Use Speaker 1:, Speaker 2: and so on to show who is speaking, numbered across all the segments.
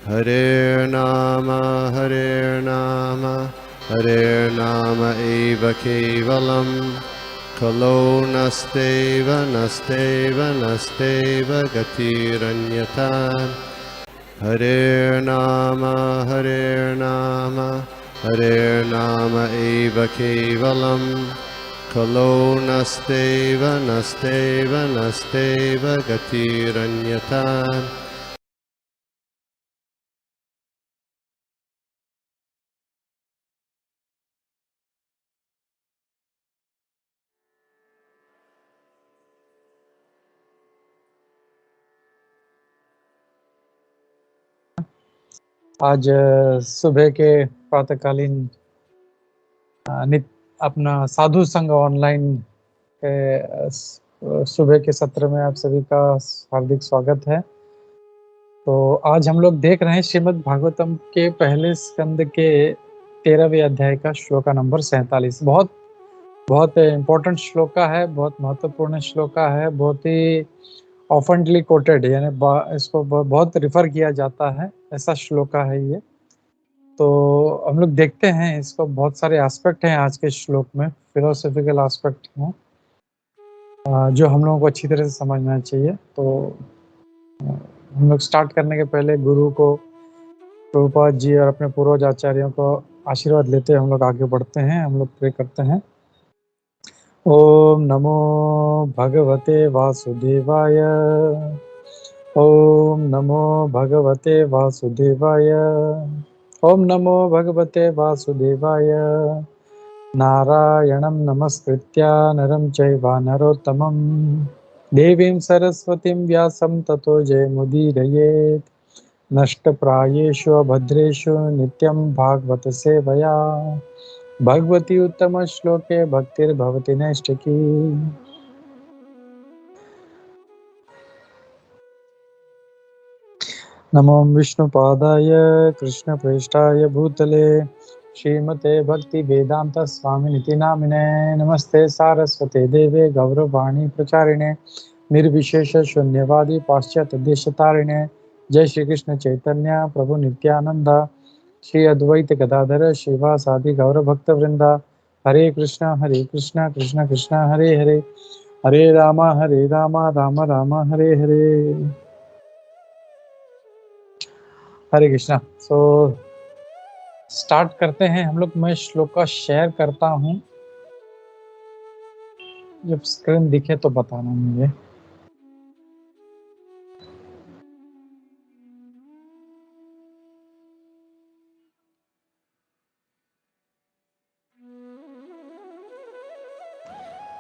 Speaker 1: Hare Nama Hare Nama eva kevalam Kalo nasteva nasteva nasteva gatiranyata Hare Nama Hare Nama eva kevalam Kalo nasteva nasteva nasteva gatiranyata
Speaker 2: आज सुबह के प्रातःकालीन अपना साधु संघ online के सुबह के सत्र में आप सभी का हार्दिक स्वागत है। तो आज हम लोग देख रहे हैं श्रीमद् भागवतम के पहले स्कंद के 13वें अध्याय का श्लोका नंबर 47। बहुत इम्पोर्टेंट श्लोका है, बहुत महत्वपूर्ण श्लोका है, बहुत ही ऑफेंटली कोटेड, यानी इसको बहुत रिफर किया जाता है, ऐसा श्लोका है ये। तो हम लोग देखते हैं इसको, बहुत सारे एस्पेक्ट हैं आज के श्लोक में, फिलोसॉफिकल एस्पेक्ट हैं जो हम लोगों को अच्छी तरह से समझना चाहिए। तो हम लोग स्टार्ट करने के पहले गुरु को, प्रभुपाद जी और अपने पूर्वज आचार्यों को आशीर्वाद लेते हम लोग आगे बढ़ते हैं। हम लोग प्रे करते हैं। ओम नमो भगवते वासुदेवाय। ओम नमो भगवते वासुदेवाय। ओम नमो भगवते वासुदेवाय। नारायणं नमस्कृत्य नरं चैव नरोत्तमं देवीं सरस्वतीं व्यासं ततो जयमुदीरयेत्। नष्टप्रायेषु अभद्रेषु नित्यं भागवत सेवया भगवती उत्तम श्लोके भक्तिर्भवति नैष्टिकी। नमो विष्णुपादाय कृष्णप्रेष्ठाय भूतले श्रीमते भक्ति वेदांत स्वामिनिति नामिने। नमस्ते सारस्वते देवे गौरवाणी प्रचारिणे निर्विशेष शून्यवादी पाश्चात्य देशतारिणे। जय श्री कृष्ण चैतन्य प्रभु नित्यानंद श्री अद्वैत गदाधर श्रीवासादि गौर भक्त वृंदा। हरे कृष्ण कृष्ण कृष्ण हरे हरे, हरे राम राम राम हरे हरे। हरे कृष्णा। सो स्टार्ट करते हैं हम लोग। मैं श्लोक का शेयर करता हूँ, जब स्क्रीन दिखे तो बताना मुझे।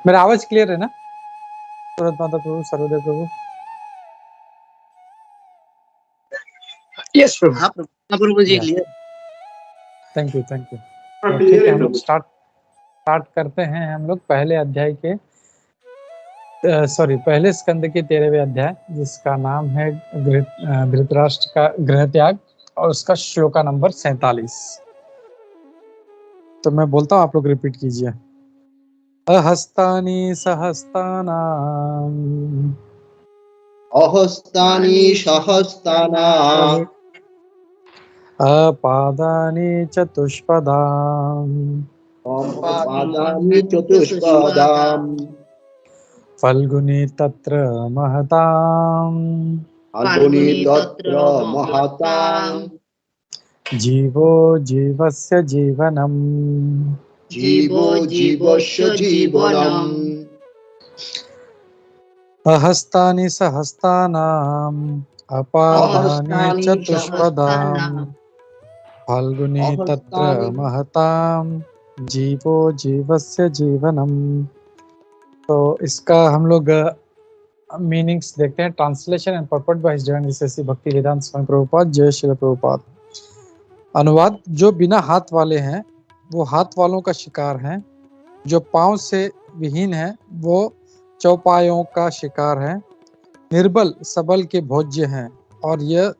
Speaker 2: मेरा आवाज क्लियर है ना? सूरत माता प्रभु, सर्वदेव प्रभु। यस प्रभु।
Speaker 3: हाँ प्रभु जी clear.
Speaker 2: Thank you thank you. तो ठीक है, हम लोग स्टार्ट करते हैं। हम लोग पहले अध्याय के पहले स्कंद के 13वें अध्याय, जिसका नाम है धृतराष्ट्र का गृह त्याग, और उसका श्लोका नंबर 47। तो मैं बोलता हूँ, आप लोग रिपीट कीजिए। अहस्तानि सहस्तानाम्
Speaker 3: अहस्तानि सहस्तानाम्
Speaker 2: अपादानि चतुष्पदाम्
Speaker 3: अपादानि चतुष्पदाम्
Speaker 2: फल्गुनी तत्र महताम्
Speaker 3: फल्गुनी तत्र महताम्
Speaker 2: जीवो जीवस्य जीवनम्
Speaker 3: जीवो जीवस्य जीवनम्
Speaker 2: अहस्तानि सहस्तानाम् अपादानि चतुष्पदाम् फल्गुनी तत्र महताम् जीवो जीवस्य जीवनम्। तो इसका हम लोग मीनिंग्स देखते हैं। Translation and पर्पट by his divine grace भक्ति वेदांत स्वामी प्रभुपाद। जय श्री प्रभुपाद। अनुवाद: जो बिना हाथ वाले हैं वो हाथ वालों का शिकार हैं, जो पांव से विहीन है वो चौपायों का शिकार है, निर्बल सबल के भोज्य हैं, और यह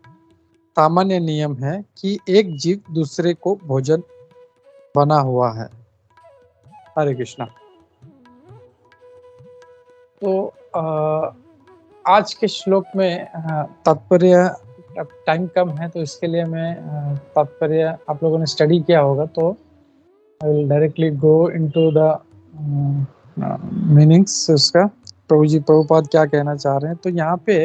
Speaker 2: सामान्य नियम है कि एक जीव दूसरे को भोजन बना हुआ है। हरे कृष्णा। तो आज के श्लोक में तात्पर्य अब टाइम कम है तो इसके लिए मैं तात्पर्य आप लोगों ने स्टडी किया होगा, तो I will directly go into the meanings उसका। प्रभु जी प्रभुपाद क्या कहना चाह रहे हैं, तो यहाँ पे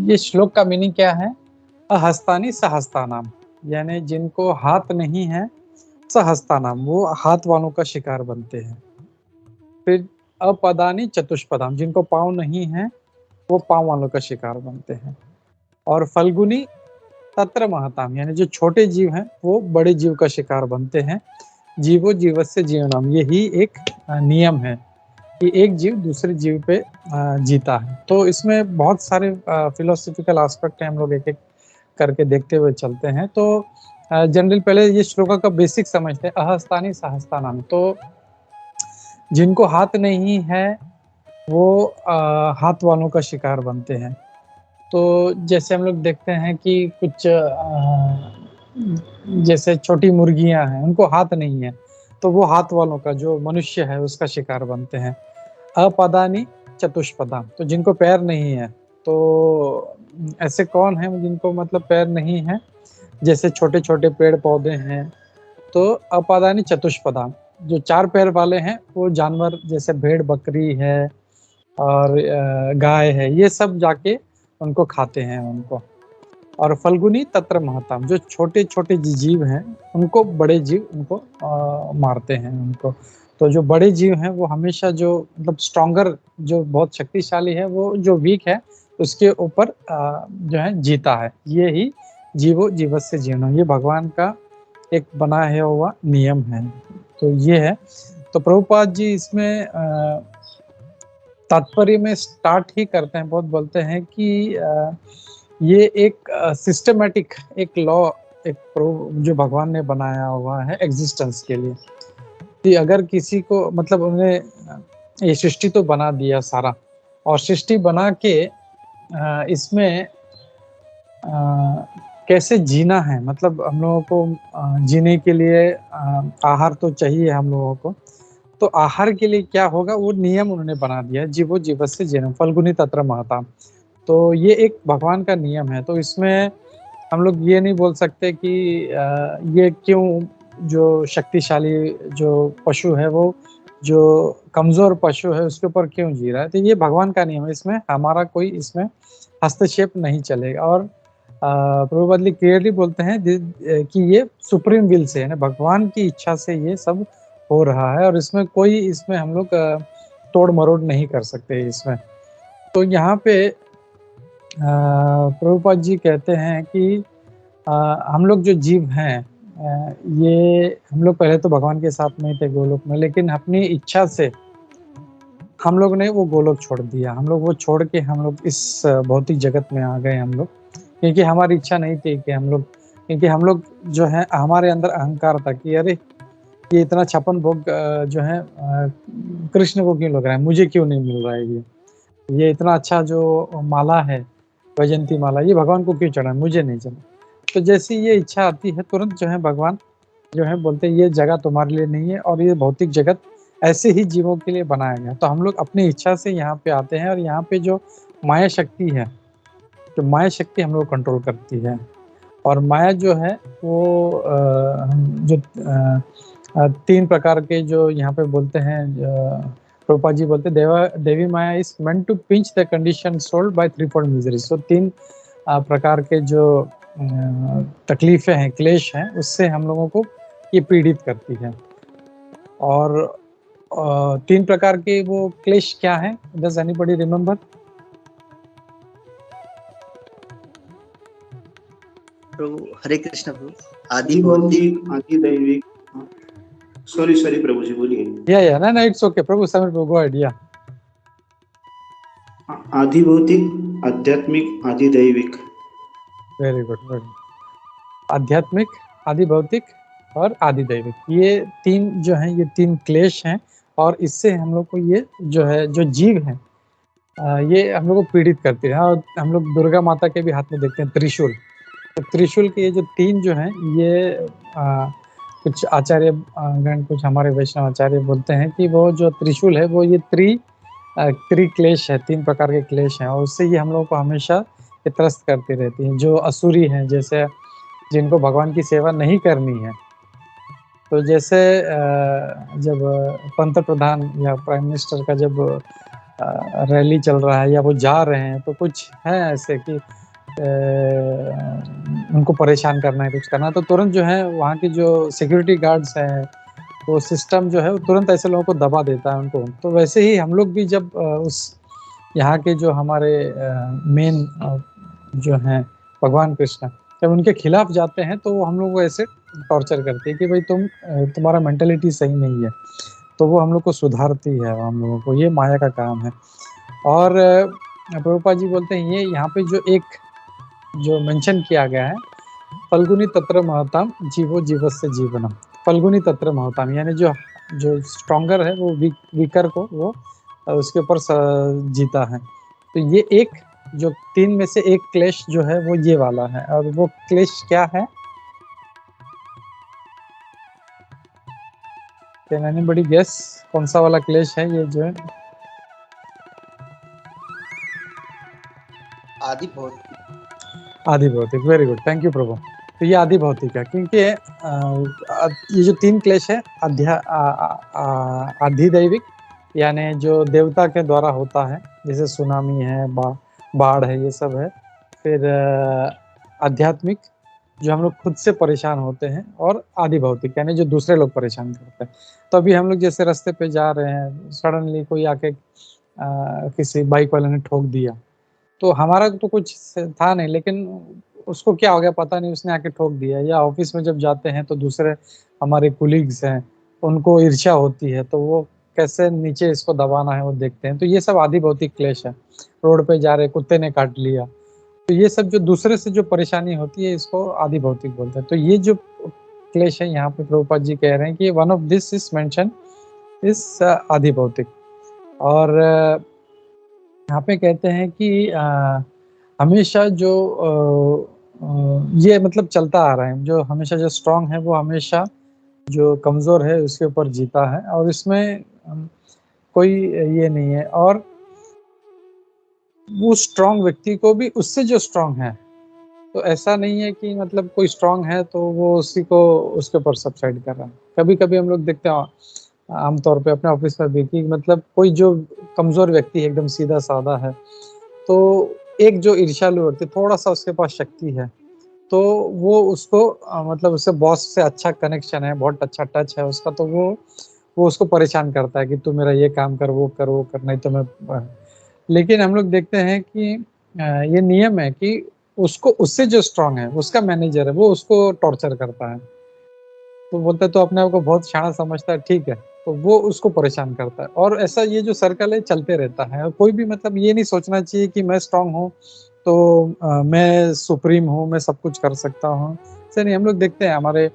Speaker 2: ये श्लोक का मीनिंग क्या है? अहस्तानी सहस्तानाम, यानी जिनको हाथ नहीं है, सहस्तानाम वो हाथ वालों का शिकार बनते हैं। फिर अपदानी चतुष्पदाम, जिनको पाँव नहीं है वो पाँव वालों का शिकार बनते हैं। और फल्गुनी तत्र महताम, यानी जो छोटे जीव हैं वो बड़े जीव का शिकार बनते हैं। जीवो जीवस्य जीवनम, यही एक नियम है कि एक जीव दूसरे जीव पे जीता है। तो इसमें बहुत सारे फिलोसॉफिकल एस्पेक्ट हैं, हम लोग एक एक करके देखते हुए चलते हैं। तो जनरल पहले ये श्लोका का बेसिक समझते हैं, अहस्तानी सहस्तानाम। तो जिनको हाथ नहीं है वो हाथ वालों का शिकार बनते हैं। तो जैसे हम लोग देखते हैं कि कुछ जैसे छोटी मुर्गियां हैं, उनको हाथ नहीं है तो वो हाथ वालों का, जो मनुष्य है उसका शिकार बनते हैं। अपदानी चतुष्पदाम, तो जिनको पैर नहीं है, तो ऐसे कौन है जिनको मतलब पैर नहीं है? जैसे छोटे छोटे पेड़ पौधे हैं। तो अपदानी चतुष्पदाम, जो चार पैर वाले हैं वो जानवर जैसे भेड़ बकरी है और गाय है, ये सब जाके उनको खाते हैं उनको। और फल्गुनी तत्र महताम, जो छोटे छोटे जीव हैं उनको बड़े जीव उनको मारते हैं उनको। तो जो बड़े जीव हैं वो हमेशा जो मतलब स्ट्रॉन्गर, जो बहुत शक्तिशाली है, वो जो वीक है उसके ऊपर जो है जीता है। ये ही जीवो जीवस्य जीवनम, ये भगवान का एक बनाया हुआ नियम है। तो ये है। तो प्रभुपाद जी इसमें तात्पर्य में स्टार्ट ही करते हैं, बहुत बोलते हैं कि ये एक सिस्टमेटिक एक लॉ, एक जो भगवान ने बनाया हुआ है एग्जिस्टेंस के लिए, कि अगर किसी को मतलब उन्हें ये सृष्टि तो बना दिया सारा, और सृष्टि बना के इसमें कैसे जीना है, मतलब हम लोगों को जीने के लिए आहार तो चाहिए हम लोगों को। तो आहार के लिए क्या होगा, वो नियम उन्होंने बना दिया, जीवो जीवस्य जीवनम फल्गुनी तत्र महताम। तो ये एक भगवान का नियम है। तो इसमें हम लोग ये नहीं बोल सकते कि ये क्यों जो शक्तिशाली जो पशु है, वो जो कमजोर पशु है उसके ऊपर क्यों जी रहा है। तो ये भगवान का नियम है, इसमें हमारा कोई इसमें हस्तक्षेप नहीं चलेगा। और प्रभुपाद क्लियरली बोलते हैं कि ये सुप्रीम विल से है, भगवान की इच्छा से ये सब हो रहा है, और इसमें कोई इसमें हम लोग तोड़ मरोड़ नहीं कर सकते इसमें। तो यहाँ पे प्रभुपाद जी कहते हैं कि हम लोग जो जीव हैं, ये हम लोग पहले तो भगवान के साथ में थे गोलोक में, लेकिन अपनी इच्छा से हम लोग ने वो गोलोक छोड़ दिया। हम लोग वो छोड़ के हम लोग इस भौतिक जगत में आ गए हम लोग, क्योंकि हमारी इच्छा नहीं थी कि हम लोग, क्योंकि हम लोग जो है हमारे अंदर अहंकार था कि अरे ये इतना छप्पन भोग जो है कृष्ण को क्यों लग रहा है, मुझे क्यों नहीं मिल रहा है, ये इतना अच्छा जो माला है वैजंती माला, ये भगवान को क्यों चढ़ा, मुझे नहीं चढ़ा। तो जैसी ये इच्छा आती है तुरंत जो है भगवान जो है बोलते हैं ये जगह तुम्हारे लिए नहीं है, और ये भौतिक जगत ऐसे ही जीवों के लिए बनाया गया। तो हम लोग अपनी इच्छा से यहाँ पे आते हैं, और यहाँ पे जो माया शक्ति है, जो माया शक्ति हम लोग कंट्रोल करती है। और माया जो है वो जो तीन प्रकार के जो यहाँ पे बोलते हैं, प्रभुपाद जी बोलते हैं Devi Maya is meant to pinch the condition soul by threefold miseries. तो तीन प्रकार के जो तकलीफें हैं, क्लेश हैं, उससे हम लोगों को ये पीड़ित करती है। और तीन प्रकार के वो क्लेश क्या है, डज एनीबॉडी रिमेम्बर?
Speaker 4: प्रभु हरे कृष्ण प्रभु।
Speaker 3: आदि भौतिक, आदि दैविक, सॉरी प्रभु जी बोलिए।
Speaker 2: या ना it's okay Prabhu, Sameer Prabhu go idea.
Speaker 3: आदि भौतिक, आध्यात्मिक, आदि दैविक।
Speaker 2: वेरी गुड, वेरी आध्यात्मिक, आदि भौतिक और आदि दैविक, ये तीन जो हैं, ये तीन क्लेश हैं, और इससे हम लोग को ये जो है जो जीव है ये हम लोग को पीड़ित करते हैं। और हम लोग दुर्गा माता के भी हाथ में देखते हैं त्रिशूल। तो त्रिशूल के ये जो तीन जो हैं, ये कुछ आचार्य गण, कुछ हमारे वैष्णव आचार्य बोलते हैं कि वो जो त्रिशूल है वो ये त्रिक्लेश है, तीन प्रकार के क्लेश हैं, और उससे ये हम लोग को हमेशा ये त्रस्त करती रहती हैं। जो असुरी हैं, जैसे जिनको भगवान की सेवा नहीं करनी है, तो जैसे जब पंत प्रधान या प्राइम मिनिस्टर का जब रैली चल रहा है या वो जा रहे हैं, तो कुछ है ऐसे कि उनको परेशान करना है, कुछ करना है, तो तुरंत जो है वहाँ की जो सिक्योरिटी गार्ड्स हैं, वो सिस्टम जो है वो तुरंत ऐसे लोगों को दबा देता है उनको। तो वैसे ही हम लोग भी जब उस यहाँ के जो हमारे मेन जो हैं भगवान कृष्ण, जब उनके खिलाफ जाते हैं तो वो हम लोग को ऐसे टॉर्चर करती है कि भाई तुम्हारा मेंटेलिटी सही नहीं है। तो वो हम लोग को सुधारती है, हम लोगों को। ये माया का काम है। और प्रभुपाद जी बोलते हैं ये यहाँ पे जो एक जो मेंशन किया गया है, फल्गुनी तत्र महताम जीवो जीवस्य जीवनम। फल्गुनी तत्र महताम यानी जो जो स्ट्रॉन्गर है वो वीकर को वो उसके ऊपर जीता है। तो ये एक जो 3 में से एक क्लेश जो है वो ये वाला है। और वो क्लेश क्या है? कैन एनीबॉडी गेस कौन सा वाला क्लेश है ये जो है?
Speaker 4: आदि भौतिक।
Speaker 2: आदि भौतिक, वेरी गुड, थैंक यू प्रभु। तो ये आदि भौतिक है, क्योंकि ये जो 3 क्लेश है, आधिदैविक यानी जो देवता के द्वारा होता है, जैसे सुनामी है, बाढ़ है, ये सब है। फिर आध्यात्मिक जो हम लोग खुद से परेशान होते हैं, और आदि भौतिक यानी जो दूसरे लोग परेशान करते हैं। तो अभी हम लोग जैसे रास्ते पे जा रहे हैं, सडनली कोई आके किसी बाइक वाले ने ठोक दिया, तो हमारा तो कुछ था नहीं, लेकिन उसको क्या हो गया पता नहीं, उसने आके ठोक दिया। या ऑफिस में जब जाते हैं तो दूसरे हमारे कुलीग्स हैं, उनको ईर्ष्या होती है, तो वो कैसे नीचे इसको दबाना है वो देखते हैं। तो ये सब आदि भौतिक क्लेश है। रोड पे जा रहे कुत्ते ने काट लिया, तो ये सब जो दूसरे से जो परेशानी होती है, इसको आदि भौतिक बोलते हैं। तो ये जो क्लेश है यहाँ पे प्रभुपाद जी कह रहे हैं कि one of this is mention इस आदि भौतिक। और यहाँ पे कहते हैं कि हमेशा जो ये मतलब चलता आ रहा है, जो हमेशा जो स्ट्रांग है वो हमेशा जो कमजोर है उसके ऊपर जीता है, और इसमें कोई ये नहीं है। और वो स्ट्रांग व्यक्ति को भी उससे जो स्ट्रांग है, तो ऐसा नहीं है कि मतलब कोई स्ट्रांग है तो वो उसी को उसके ऊपर सबसाइड कर रहा है। कभी कभी हम लोग देखते हैं आमतौर पे अपने ऑफिस में भी कि मतलब कोई जो कमजोर व्यक्ति है, एकदम सीधा साधा है, तो एक जो ईर्ष्यालु व्यक्ति, थोड़ा सा उसके पास शक्ति है, तो वो उसको मतलब उससे बॉस से अच्छा कनेक्शन है, बहुत अच्छा टच है उसका, तो वो उसको परेशान करता है कि तू मेरा ये काम कर, वो कर, नहीं तो मैं। लेकिन हम लोग देखते हैं कि ये नियम है कि उसको उससे जो स्ट्रांग है, उसका मैनेजर है, वो उसको टॉर्चर करता है। तो बोलता है तो अपने आप को बहुत शाना समझता है, ठीक है, तो वो उसको परेशान करता है। और ऐसा ये जो सर्कल है चलते रहता है। और कोई भी मतलब ये नहीं सोचना चाहिए कि मैं स्ट्रांग हूँ तो मैं सुप्रीम हूँ, मैं सब कुछ कर सकता हूँ। ऐसे नहीं। हम लोग देखते हैं हमारे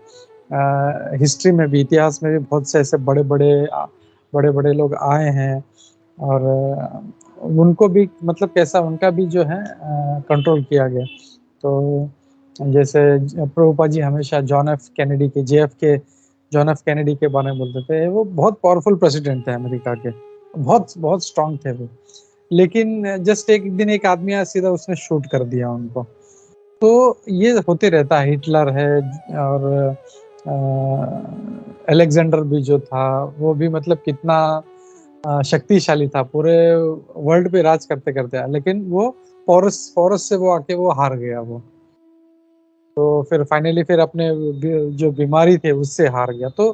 Speaker 2: हिस्ट्री में भी, इतिहास में भी बहुत से ऐसे बड़े बड़े लोग आए हैं, और उनको भी मतलब कैसा उनका भी जो है कंट्रोल किया गया। तो जैसे प्रभुपाद जी हमेशा जॉन एफ कैनेडी के बारे में बोलते थे। वो बहुत पावरफुल प्रेसिडेंट थे अमेरिका के, बहुत स्ट्रांग थे वो। लेकिन जस्ट एक दिन एक आदमी आया, सीधा उसने शूट कर दिया उनको। तो ये होते रहता है। हिटलर है, और अलेक्जेंडर भी जो था, वो भी मतलब कितना शक्तिशाली था, पूरे वर्ल्ड पे राज करते करते, लेकिन वो पोरस से वो आके वो हार गया वो। तो फिर फाइनली फिर अपने जो बीमारी थे उससे हार गया। तो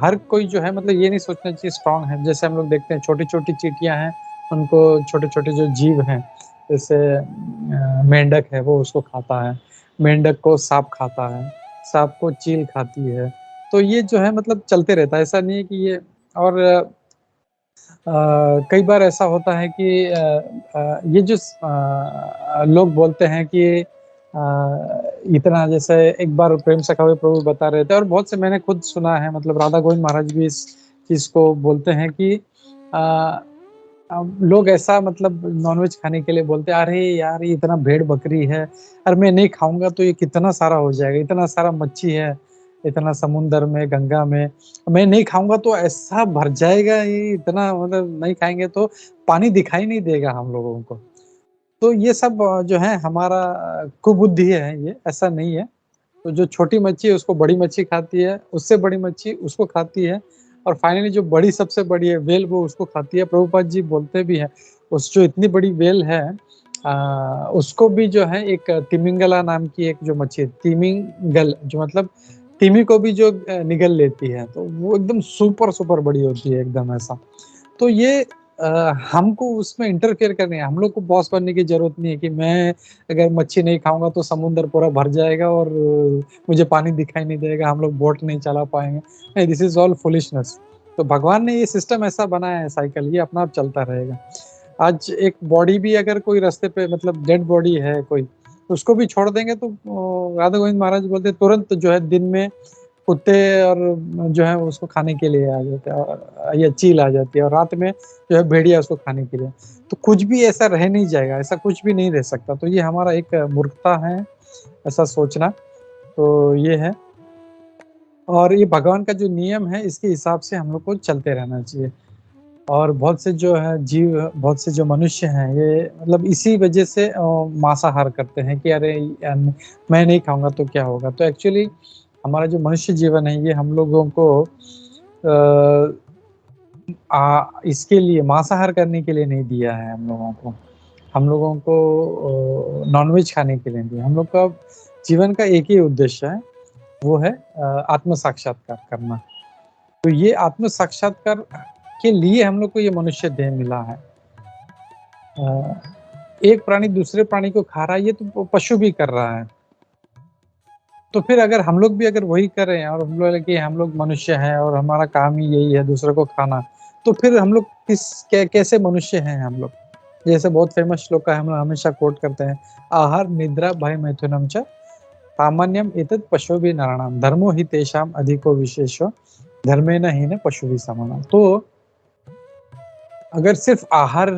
Speaker 2: हर कोई जो है मतलब ये नहीं सोचना चाहिए स्ट्रांग है। जैसे हम लोग देखते हैं छोटी छोटी चींटियां हैं, उनको छोटे छोटे जो जीव हैं, जैसे मेंढक है वो उसको खाता है, मेंढक को सांप खाता है, सांप को चील खाती है। तो ये जो है मतलब चलते रहता है, ऐसा नहीं है कि ये। और कई बार ऐसा होता है कि ये जो लोग बोलते हैं कि इतना, जैसे एक बार प्रेम सखावे प्रभु बता रहे थे, और बहुत से मैंने खुद सुना है, मतलब राधा गोविंद महाराज भी इस चीज को बोलते हैं कि लोग ऐसा मतलब नॉनवेज खाने के लिए बोलते हैं, अरे यार ये इतना भेड़ बकरी है, अरे मैं नहीं खाऊंगा तो ये कितना सारा हो जाएगा, इतना सारा मच्छी है, इतना समुन्द्र में, गंगा में, मैं नहीं खाऊंगा तो ऐसा भर जाएगा, ये इतना मतलब नहीं खाएंगे तो पानी दिखाई नहीं देगा हम लोगों को। तो ये सब जो है हमारा कुबुद्धि है, ये ऐसा नहीं है। तो जो छोटी मच्छी है उसको बड़ी मच्छी खाती है, उससे बड़ी मच्छी उसको खाती है, और फाइनली जो बड़ी सबसे बड़ी है वेल वो उसको खाती है। प्रभुपाद जी बोलते भी हैं उस जो इतनी बड़ी वेल है उसको भी जो है एक तिमिंगला नाम की एक जो मच्छी है, तिमिंगल जो मतलब तिमी को भी जो निगल लेती है, तो वो एकदम सुपर सुपर बड़ी होती है एकदम ऐसा। तो ये हमको उसमें इंटरफेयर करनी है, हम लोग को बॉस बनने की जरूरत नहीं है कि मैं अगर मच्छी नहीं खाऊंगा तो समुद्र पूरा भर जाएगा और मुझे पानी दिखाई नहीं देगा, हम लोग बोट नहीं चला पाएंगे। नहीं, दिस इज ऑल फुलिशनेस। तो भगवान ने ये सिस्टम ऐसा बनाया है, साइकिल ये अपना आप चलता रहेगा। आज एक बॉडी भी अगर कोई रास्ते पे मतलब डेड बॉडी है कोई, तो उसको भी छोड़ देंगे तो राधा गोविंद महाराज बोलते तुरंत जो है दिन में कुत्ते और जो है उसको खाने के लिए आ जाते हैं, या चील आ जाती है, और रात में जो है भेड़िया उसको खाने के लिए। तो कुछ भी ऐसा रह नहीं जाएगा, ऐसा कुछ भी नहीं रह सकता। तो ये हमारा एक मूर्खता है ऐसा सोचना। तो ये है, और ये भगवान का जो नियम है इसके हिसाब से हम लोग को चलते रहना चाहिए। और बहुत से जो है जीव, बहुत से जो मनुष्य हैं ये मतलब इसी वजह से मांसाहार करते हैं कि अरे मैं नहीं खाऊंगा तो क्या होगा। तो एक्चुअली हमारा जो मनुष्य जीवन है ये हम लोगों को इसके लिए मांसाहार करने के लिए नहीं दिया है। हम लोगों को नॉनवेज खाने के लिए दिया। हम लोग का जीवन का एक ही उद्देश्य है, वो है आत्म साक्षात्कार करना। तो ये आत्म साक्षात्कार के लिए हम लोग को ये मनुष्य देह मिला है। एक प्राणी दूसरे प्राणी को खा रहा है, ये तो पशु भी कर रहा है। तो फिर अगर हम लोग भी अगर वही करें और हम लोग कि हम लोग मनुष्य हैं और हमारा काम ही यही है दूसरे को खाना, तो फिर हम लोग कैसे मनुष्य हैं हम लोग। जैसे बहुत फेमस श्लोक है, हम लोग हमेशा कोट करते हैं, आहार निद्रा भय मैथुनम च सामान्यम एतत् पशु भी नराणाम धर्मो ही तेषाम अधिको विशेषो धर्मे न ही न पशु भी समाना। तो अगर सिर्फ आहार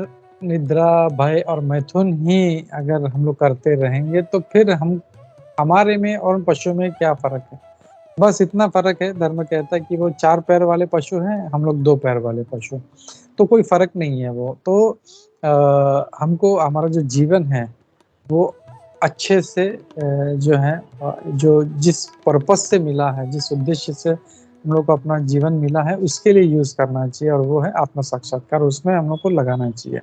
Speaker 2: निद्रा भय और मैथुन ही अगर हम लोग करते रहेंगे तो फिर हमारे में और पशु में क्या फर्क है। बस इतना फर्क है, धर्म कहता है कि वो 4 पैर वाले पशु हैं, हम लोग 2 पैर वाले पशु, तो कोई फर्क नहीं है वो। तो हमको हमारा जो जीवन है वो अच्छे से जो है जो जिस पर्पस से मिला है, जिस उद्देश्य से हम लोग को अपना जीवन मिला है उसके लिए यूज करना चाहिए, और वो है आत्म साक्षात्कार, उसमें हम लोग को लगाना चाहिए।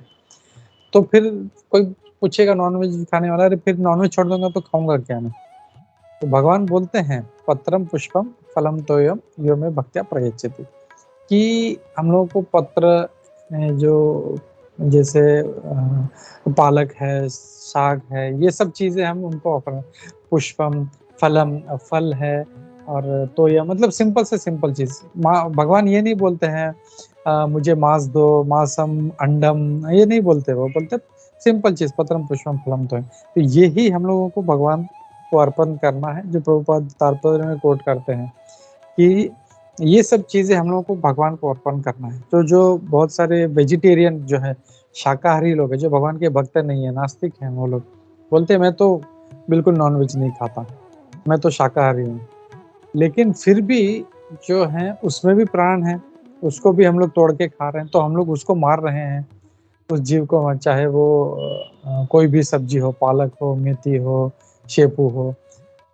Speaker 2: तो फिर कोई पूछेगा नॉनवेज खाने वाला, अरे फिर नॉनवेज छोड़ दूंगा तो खाऊंगा क्या मैं। तो भगवान बोलते हैं पत्रम पुष्पम फलम तोयम यो में भक्त्या प्रयच्छति, कि हम लोग को पत्र जो जैसे पालक है, साग है, ये सब चीजें हम उनको ऑफर, पुष्पम फलम फल है, और तोयम मतलब सिंपल से सिंपल चीज। भगवान ये नहीं बोलते हैं मुझे मांस दो, मांसम अंडम, ये नहीं बोलते, वो बोलते सिंपल चीज पत्रम पुष्पम फलम तोयम। तो यही हम लोगों को भगवान को अर्पण करना है, जो प्रभुपाद तात्पर्य में कोट करते हैं कि ये सब चीजें हम लोगों को भगवान को अर्पण करना है। तो जो बहुत सारे वेजिटेरियन जो है, शाकाहारी लोग हैं, जो भगवान के भक्त नहीं है, नास्तिक हैं, वो लोग बोलते हैं मैं तो बिल्कुल नॉनवेज नहीं खाता, मैं तो शाकाहारी हूँ, लेकिन फिर भी जो है उसमें भी प्राण है, उसको भी हम लोग तोड़ के खा रहे हैं। तो हम लोग उसको मार रहे हैं, उस जीव को, चाहे वो कोई भी सब्जी हो, पालक हो, मेथी हो, शेपू हो,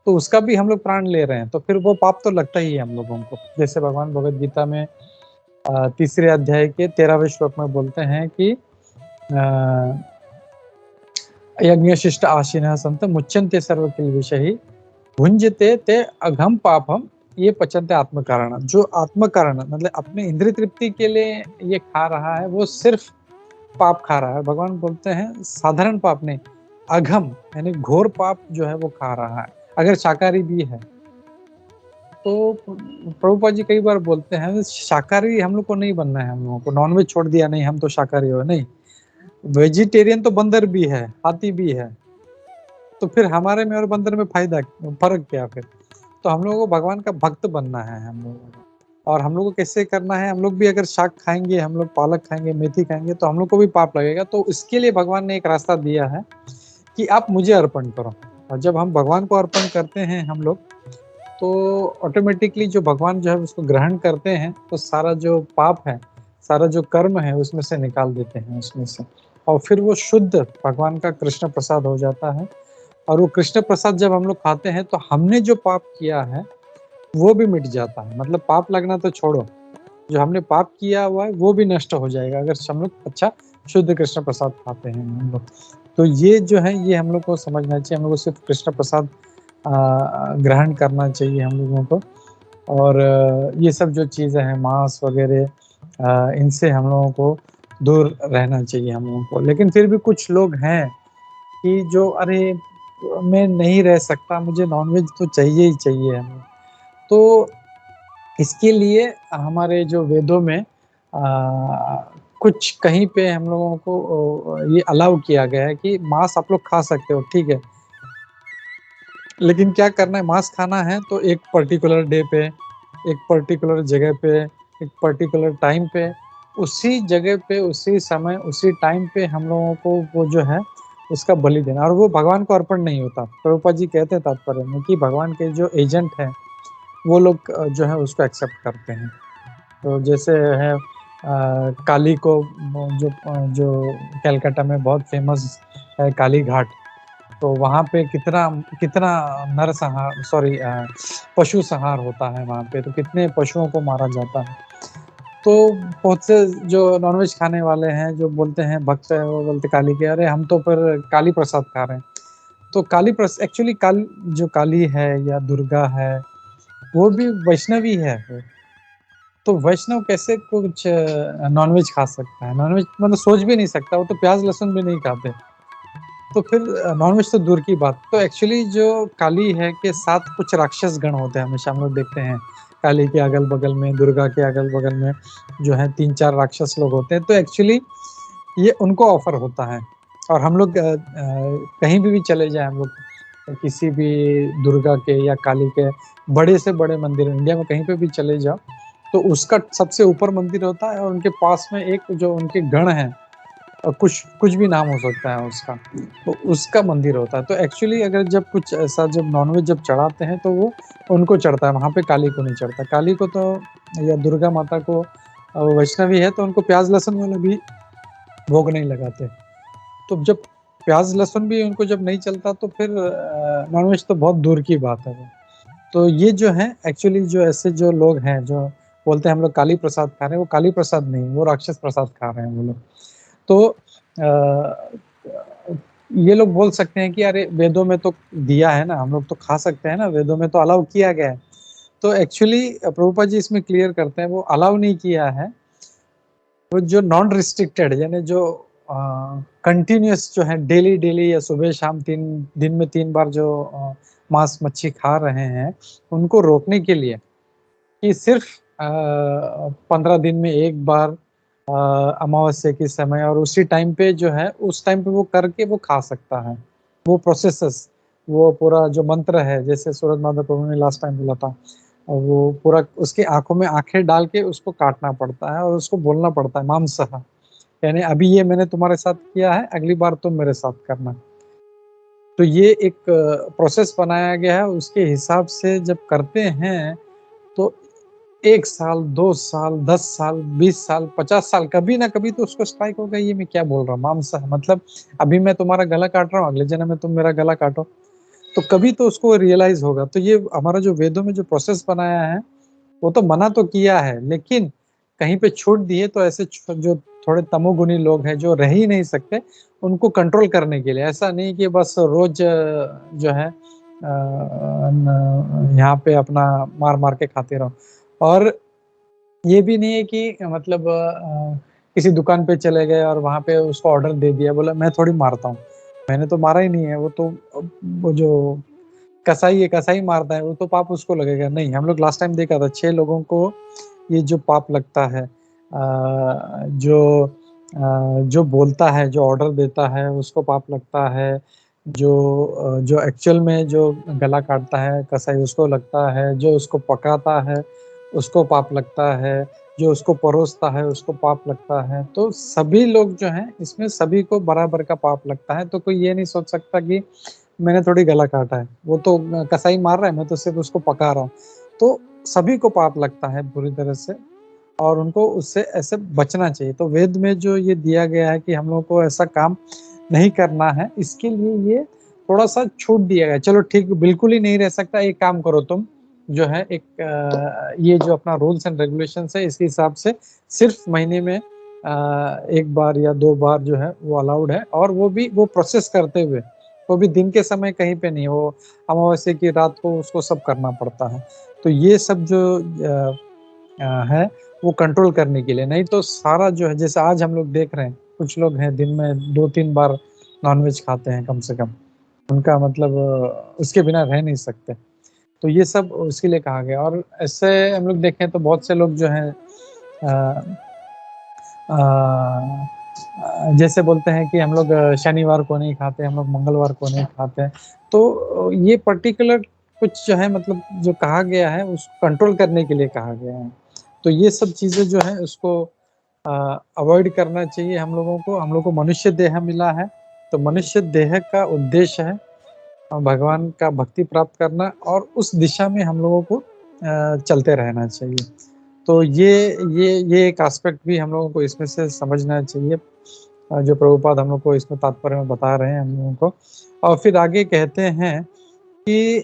Speaker 2: तो उसका भी हम लोग प्राण ले रहे हैं। तो फिर वो पाप तो लगता ही है हम लोगों को। जैसे भगवान भगवद गीता में 3 अध्याय के 13वें श्लोक में बोलते हैं कि यज्ञ शिष्ट आशीन संत मुच्यंते सर्व किल विषयी भुंजते ते अघम पापम ये पचनते आत्म कारण। जो आत्म कारण मतलब अपने इंद्रिय तृप्ति के लिए ये खा रहा है, वो सिर्फ पाप खा रहा है। भगवान बोलते हैं साधारण पाप नहीं, अघम यानी घोर पाप जो है वो खा रहा है, अगर शाकाहारी भी है। तो प्रभुपाद जी कई बार बोलते हैं शाकाहारी हम लोग को नहीं बनना है, हम लोगों को नॉनवेज छोड़ दिया नहीं हम तो शाकाहारी हो, नहीं, वेजिटेरियन तो बंदर भी है, हाथी भी है, तो फिर हमारे में और बंदर में फर्क क्या फिर। तो हम लोगों को भगवान का भक्त बनना है हम लोगों को। और हम लोग को कैसे करना है, हम लोग भी अगर शाक खाएंगे, हम लोग पालक खाएंगे, मेथी खाएंगे, तो हम लोग को भी पाप लगेगा। तो इसके लिए भगवान ने एक रास्ता दिया है कि आप मुझे अर्पण करो। और जब हम भगवान को अर्पण करते हैं हम लोग, तो ऑटोमेटिकली जो भगवान जो है उसको ग्रहण करते हैं, तो सारा जो पाप है, सारा जो कर्म है उसमें से निकाल देते हैं उसमें से, और फिर वो शुद्ध भगवान का कृष्ण प्रसाद हो जाता है। और वो कृष्ण प्रसाद जब हम लोग खाते हैं तो हमने जो पाप किया है वो भी मिट जाता है। मतलब पाप लगना तो छोड़ो, जो हमने पाप किया हुआ है वो भी नष्ट हो जाएगा अगर हम लोग अच्छा शुद्ध कृष्ण प्रसाद खाते हैं हम लोग। तो ये जो है ये हम लोग को समझना चाहिए, हम लोग को सिर्फ कृष्ण प्रसाद ग्रहण करना चाहिए हम लोगों को। और ये सब जो चीज़ें हैं मांस वगैरह इनसे हम लोगों को दूर रहना चाहिए हम लोगों को। लेकिन फिर भी कुछ लोग हैं कि जो अरे मैं नहीं रह सकता, मुझे नॉनवेज तो चाहिए ही चाहिए हमें। तो इसके लिए हमारे जो वेदों में कुछ कहीं पे हम लोगों को ये अलाउ किया गया है कि मांस आप लोग खा सकते हो, ठीक है, लेकिन क्या करना है, मांस खाना है तो एक पर्टिकुलर डे पे, एक पर्टिकुलर जगह पे, एक पर्टिकुलर टाइम पे, उसी जगह पे, उसी समय, उसी टाइम पे हम लोगों को वो जो है उसका बलि देना। और वो भगवान को अर्पण नहीं होता। प्रभुपाद जी कहते हैं तात्पर्य में कि भगवान के जो एजेंट हैं वो लोग जो है उसको एक्सेप्ट करते हैं। तो जैसे है काली को जो जो कलकत्ता में बहुत फेमस है काली घाट, तो वहाँ पे कितना कितना नरसंहार सॉरी पशु संहार होता है वहाँ पे, तो कितने पशुओं को मारा जाता है। तो बहुत से जो नॉनवेज खाने वाले हैं जो बोलते हैं भक्त है, वो बोलते काली के अरे हम तो पर काली प्रसाद खा रहे हैं। तो काली प्रसाद एक्चुअली जो काली है या दुर्गा है वो भी वैष्णवी है। तो वैष्णव कैसे कुछ नॉनवेज खा सकता है? नॉनवेज मतलब सोच भी नहीं सकता, वो तो प्याज लहसुन भी नहीं खाते। तो फिर नॉनवेज तो दूर की बात। तो एक्चुअली जो काली है के साथ कुछ राक्षस गण होते हैं, हमेशा हम लोग देखते हैं काली के अगल बगल में, दुर्गा के अगल बगल में जो है 3-4 राक्षस लोग होते हैं। तो एक्चुअली ये उनको ऑफर होता है। और हम लोग कहीं भी चले जाए, हम लोग किसी भी दुर्गा के या काली के बड़े से बड़े मंदिर इंडिया में कहीं पे भी चले जाओ, तो उसका सबसे ऊपर मंदिर होता है और उनके पास में एक जो उनके गण है, कुछ कुछ भी नाम हो सकता है उसका, तो उसका मंदिर होता है। तो एक्चुअली अगर जब कुछ ऐसा जब नॉनवेज जब चढ़ाते हैं तो वो उनको चढ़ता है, वहाँ पे काली को नहीं चढ़ता। काली को तो या दुर्गा माता को वैष्णवी है तो उनको प्याज लहसुन वाला भी भोग नहीं लगाते। तो जब प्याज लहसुन भी उनको जब नहीं चलता तो फिर नॉनवेज तो बहुत दूर की बात है वो। तो ये जो है एक्चुअली जो ऐसे जो लोग हैं जो बोलते हैं हम लोग काली प्रसाद खा रहे हैं, वो काली प्रसाद नहीं, वो राक्षस प्रसाद खा रहे हैं वो लोग। तो ये लोग बोल सकते हैं कि अरे वेदों में तो दिया है ना, हम लोग तो खा सकते हैं ना, वेदों में तो अलाउ किया गया है। तो एक्चुअली प्रभुपाद जी इसमें क्लियर करते हैं वो अलाउ नहीं किया है, वो जो नॉन रिस्ट्रिक्टेड यानी जो कंटिन्यूस जो है डेली डेली या सुबह शाम 3 दिन में 3 बार जो मांस मच्छी खा रहे हैं, उनको रोकने के लिए कि सिर्फ 15 दिन में एक बार अमावस्या के समय और उसी टाइम पे जो है उस टाइम पे वो करके वो खा सकता है। वो प्रोसेसेस, वो पूरा जो मंत्र है, जैसे सूरज माधव प्रभु ने लास्ट टाइम बोला था, और वो पूरा उसकी आंखों में आंखें डाल के उसको काटना पड़ता है और उसको बोलना पड़ता है मांसह, यानी अभी ये मैंने तुम्हारे साथ किया है, अगली बार तुम मेरे साथ करना। तो ये एक प्रोसेस बनाया गया है, उसके हिसाब से जब करते हैं तो 1 साल, 2 साल, 10 साल, 20 साल, 50 साल, कभी ना कभी तो उसको स्ट्राइक होगा ये मैं क्या बोल रहा हूँ मांसा, मतलब अभी मैं तुम्हारा गला काट रहा हूँ, अगले जन्म में तुम मेरा गला काटो, तो कभी तो उसको रियलाइज होगा। तो ये हमारा जो वेदों में जो प्रोसेस बनाया है वो तो मना तो किया है, लेकिन कहीं पे छूट दिए तो ऐसे जो थोड़े तमोगुनी लोग हैं जो रह ही नहीं सकते, उनको कंट्रोल करने के लिए। ऐसा नहीं कि बस रोज जो है यहाँ पे अपना मार मार के खाते रहो। और ये भी नहीं है कि मतलब किसी दुकान पे चले गए और वहां पे उसको ऑर्डर दे दिया, बोला मैं थोड़ी मारता हूँ, मैंने तो मारा ही नहीं है, वो तो वो जो कसाई है कसाई मारता है, वो तो पाप उसको लगेगा। नहीं, हम लोग लास्ट टाइम देखा था 6 लोगों को ये जो पाप लगता है, जो बोलता है, जो ऑर्डर देता है उसको पाप लगता है, जो एक्चुअल में जो गला काटता है कसाई उसको लगता है, जो उसको पकाता है उसको पाप लगता है, जो उसको परोसता है उसको पाप लगता है। तो सभी लोग जो हैं इसमें सभी को बराबर का पाप लगता है। तो कोई ये नहीं सोच सकता कि मैंने थोड़ी गला काटा है, वो तो कसाई मार रहा है, मैं तो सिर्फ उसको पका रहा हूँ। तो सभी को पाप लगता है पूरी तरह से। और उनको उससे ऐसे बचना चाहिए। तो वेद में जो ये दिया गया है कि हम लोगों को ऐसा काम नहीं करना है, इसके लिए ये थोड़ा सा छूट दिया गया। चलो ठीक, बिल्कुल ही नहीं रह सकता, एक काम करो तुम, जो है एक ये जो अपना रूल्स एंड रेगुलेशंस है इसके हिसाब से सिर्फ महीने में एक बार या 2 बार जो है वो अलाउड है, और वो भी वो प्रोसेस करते हुए, वो भी दिन के समय कहीं पे नहीं, वो अमावस्या की रात को उसको सब करना पड़ता है। तो ये सब जो है वो कंट्रोल करने के लिए, नहीं तो सारा जो है, जैसे आज हम लोग देख रहे हैं कुछ लोग हैं दिन में 2-3 बार नॉनवेज खाते हैं कम से कम, उनका मतलब उसके बिना रह नहीं सकते। तो ये सब उसके लिए कहा गया। और ऐसे हम लोग देखें तो बहुत से लोग जो हैं जैसे बोलते हैं कि हम लोग शनिवार को नहीं खाते, हम लोग मंगलवार को नहीं खाते। तो ये पर्टिकुलर कुछ जो है मतलब जो कहा गया है उसको कंट्रोल करने के लिए कहा गया है। तो ये सब चीज़ें जो है उसको अवॉइड करना चाहिए हम लोगों को। हम लोग को मनुष्य देह मिला है, तो मनुष्य देह का उद्देश्य है भगवान का भक्ति प्राप्त करना, और उस दिशा में हम लोगों को चलते रहना चाहिए। तो ये एक एस्पेक्ट भी हम लोगों को इसमें से समझना चाहिए, जो प्रभुपाद हम लोग को इसमें तात्पर्य में बता रहे हैं हम लोगों को। और फिर आगे कहते हैं कि